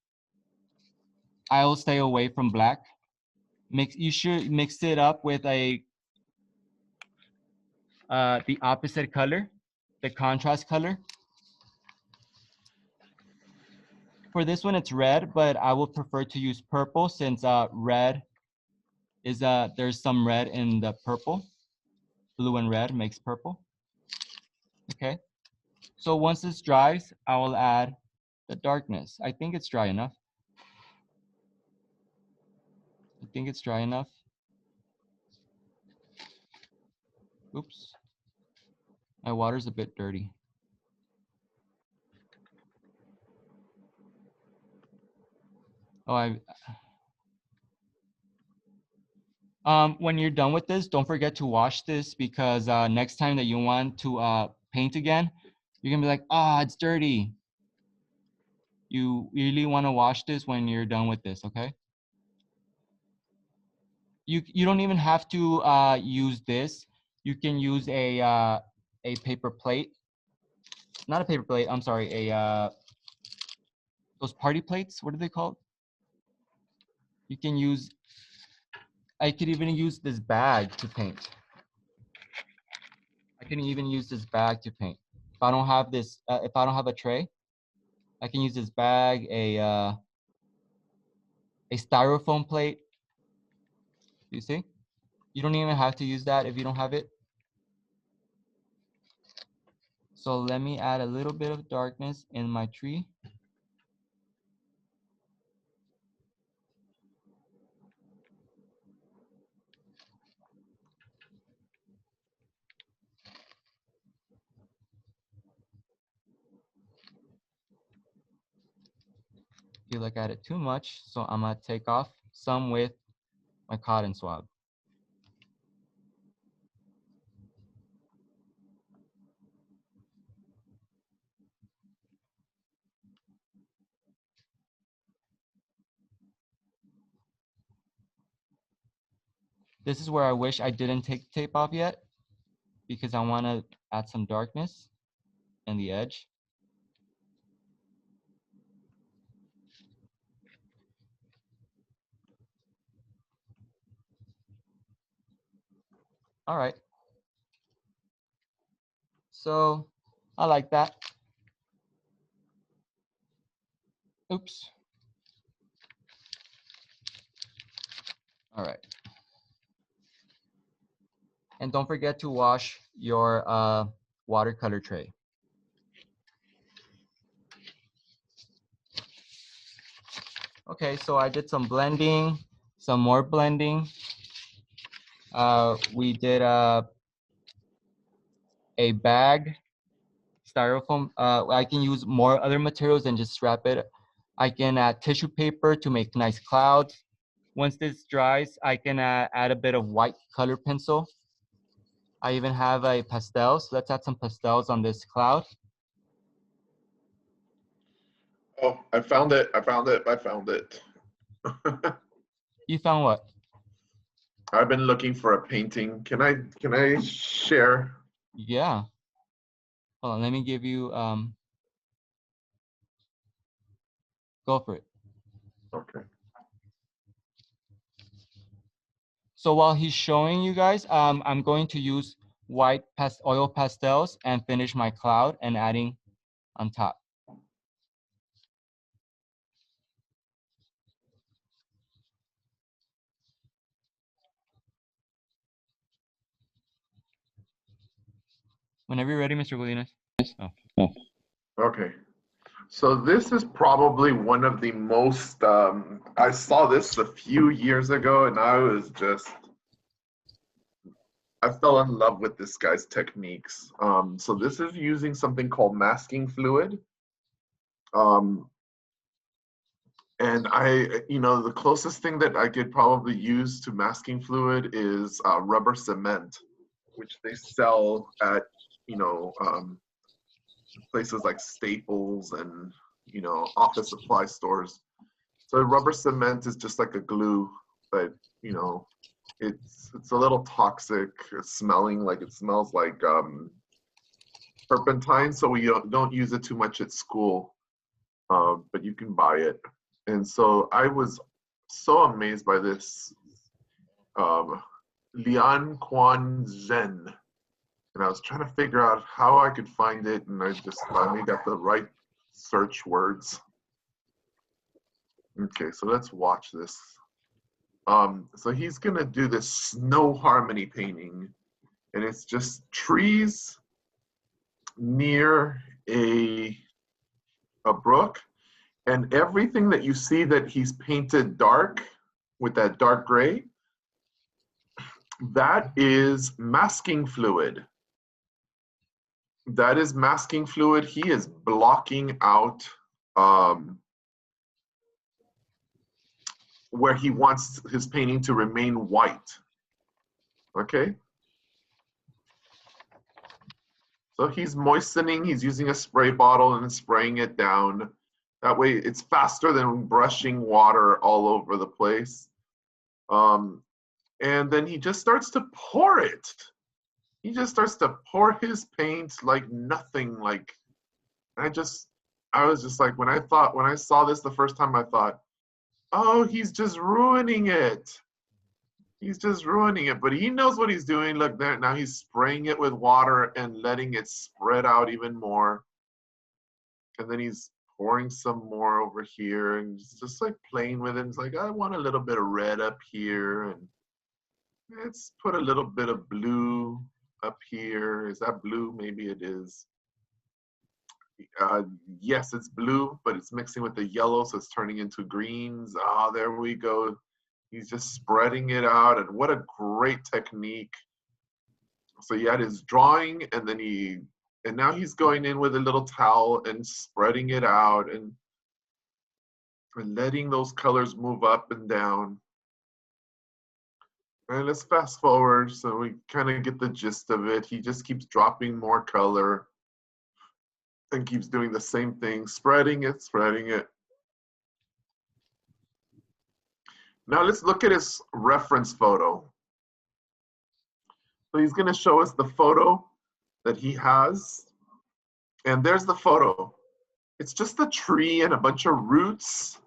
I will stay away from black. You should mix it up with the opposite color, the contrast color. For this one, it's red, but I would prefer to use purple since red is, there's some red in the purple. Blue and red makes purple. Okay. So once this dries, I will add the darkness. I think it's dry enough. I think it's dry enough. Oops. My water's a bit dirty. Oh, when you're done with this, don't forget to wash this, because next time that you want to paint again, you're gonna be like, ah, it's dirty. You really want to wash this when you're done with this, okay? You don't even have to use this. You can use a paper plate. Not a paper plate, I'm sorry, those party plates, what are they called? You can use, I could even use this bag to paint. I can even use this bag to paint. If I don't have this, if I don't have a tray, I can use this bag, a styrofoam plate. You see? You don't even have to use that if you don't have it. So let me add a little bit of darkness in my tree. Feel like I added too much, so I'm gonna take off some with my cotton swab. This is where I wish I didn't take the tape off yet, because I want to add some darkness in the edge. All right. So I like that. Oops. All right. And don't forget to wash your watercolor tray. Okay, so I did some blending, some more blending. We did a bag, styrofoam. I can use more other materials than just wrap it. I can add tissue paper to make nice clouds. Once this dries, I can add a bit of white color pencil. I even have a pastels. Let's add some pastels on this cloud. Oh, I found it. I found it. I found it. You found what? I've been looking for a painting. Can I share? Yeah. Hold on, let me give you, go for it. Okay. So while he's showing you guys, I'm going to use white oil pastels and finish my cloud and adding on top. Whenever you're ready, Mr. Gulinas. Oh. Okay. So this is probably one of the most, I saw this a few years ago and I was just I fell in love with this guy's techniques. So this is using something called masking fluid. And the closest thing that I could probably use to masking fluid is rubber cement, which they sell at, places like Staples and, office supply stores. So rubber cement is just like a glue, but, it's a little toxic. It's smelling like it smells like turpentine, so we don't use it too much at school, but you can buy it. And so I was so amazed by this Lian Quan Zhen. And I was trying to figure out how I could find it, and I just finally got the right search words. Okay, so let's watch this. So he's gonna do this snow harmony painting, and it's just trees near a brook, and everything that you see that he's painted dark with that dark gray, that is masking fluid. That is masking fluid. He is blocking out where he wants his painting to remain white. Okay? So he's moistening, he's using a spray bottle and spraying it down. That way it's faster than brushing water all over the place. And then he just starts to pour it. He just starts to pour his paint like nothing. Like, I was just like, when I saw this the first time, I thought, oh, he's just ruining it. He's just ruining it, but he knows what he's doing. Look there, now he's spraying it with water and letting it spread out even more. And then he's pouring some more over here and just like playing with it. It's like, I want a little bit of red up here, and let's put a little bit of blue up here. Is that blue? Maybe it is. Yes, it's blue, but it's mixing with the yellow, so it's turning into greens. Ah, there we go. He's just spreading it out, and what a great technique. So he had his drawing, and then now he's going in with a little towel and spreading it out and letting those colors move up and down. And let's fast forward so we kind of get the gist of it. He just keeps dropping more color and keeps doing the same thing, spreading it, spreading it. Now let's look at his reference photo. So he's gonna show us the photo that he has. And there's the photo. It's just a tree and a bunch of roots,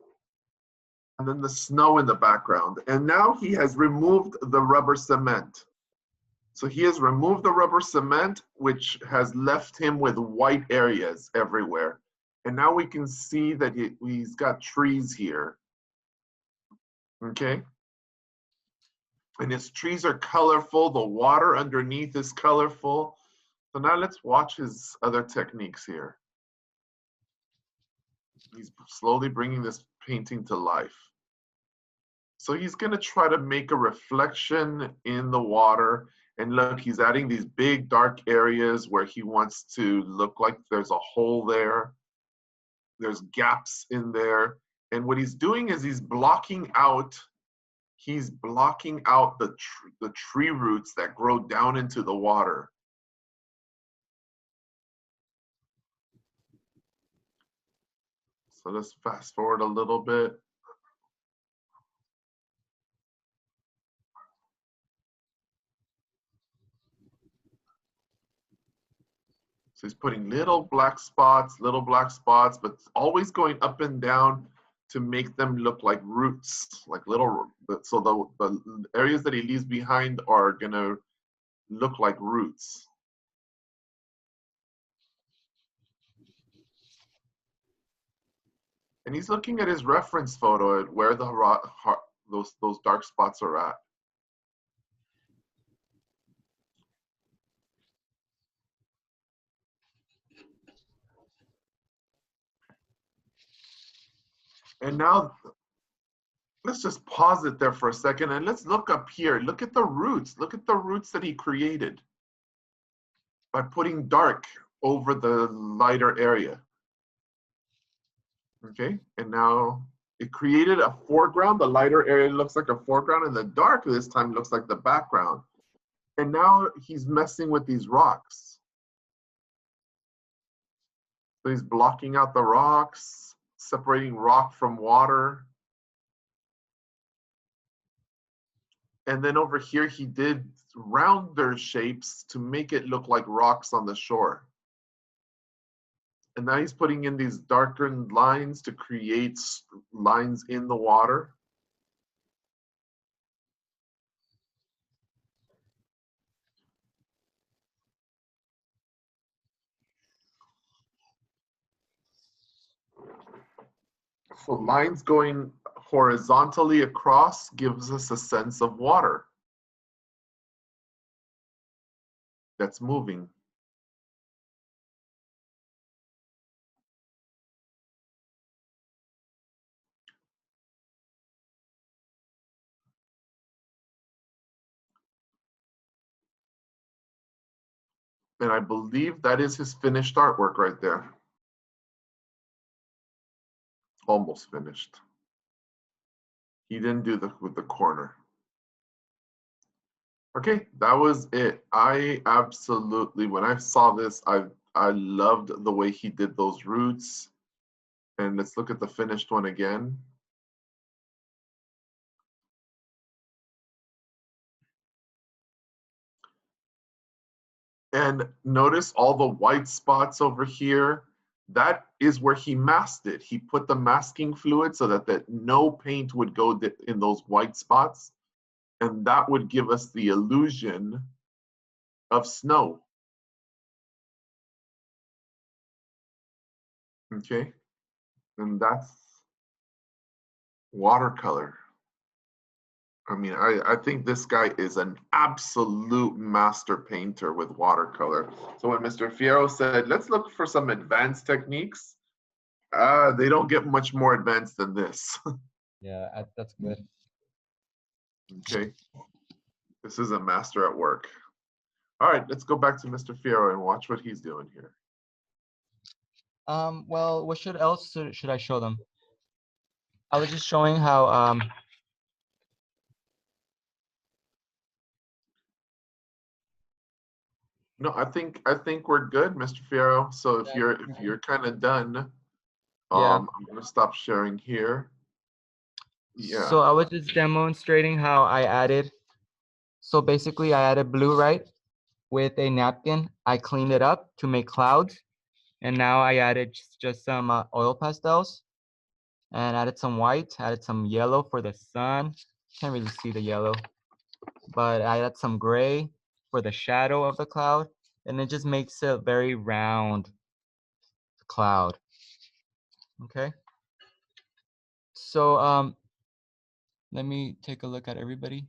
and then the snow in the background. And now he has removed the rubber cement. So he has removed the rubber cement, which has left him with white areas everywhere. And now we can see that he's got trees here. Okay? And his trees are colorful. The water underneath is colorful. So now let's watch his other techniques here. He's slowly bringing this painting to life. So he's gonna try to make a reflection in the water. And look, he's adding these big dark areas where he wants to look like there's a hole there. There's gaps in there. And what he's doing is he's blocking out the tree roots that grow down into the water. So let's fast forward a little bit. So he's putting little black spots, but always going up and down to make them look like roots, like little, so the areas that he leaves behind are gonna look like roots. And he's looking at his reference photo at where those dark spots are at. And now let's just pause it there for a second and let's look up here. Look at the roots. Look at the roots that he created by putting dark over the lighter area. Okay, and now it created a foreground. The lighter area looks like a foreground, and the dark this time looks like the background. And now he's messing with these rocks. So he's blocking out the rocks, separating rock from water. And then over here, he did rounder shapes to make it look like rocks on the shore. And now he's putting in these darkened lines to create lines in the water. So lines going horizontally across gives us a sense of water that's moving. And I believe that is his finished artwork right there. Almost finished. He didn't do with the corner. Okay, that was it. I absolutely, when I saw this, I loved the way he did those roots. And let's look at the finished one again. And notice all the white spots over here. That is where he masked it. He put the masking fluid so that no paint would go in those white spots. And that would give us the illusion of snow. Okay, and that's watercolor. I mean, I think this guy is an absolute master painter with watercolor. So when Mr. Fierro said, let's look for some advanced techniques, they don't get much more advanced than this. Yeah, that's good. Okay, this is a master at work. All right, let's go back to Mr. Fierro and watch what he's doing here. Well, what else should I show them? I was just showing how No, I think we're good, Mr. Fierro. So if you're kind of done, yeah. I'm gonna stop sharing here. Yeah. So I was just demonstrating how I added. So basically, I added blue, right? With a napkin, I cleaned it up to make clouds, and now I added just some oil pastels, and added some white, added some yellow for the sun. Can't really see the yellow, but I added some gray for the shadow of the cloud, and it just makes a very round cloud. Okay. So let me take a look at everybody.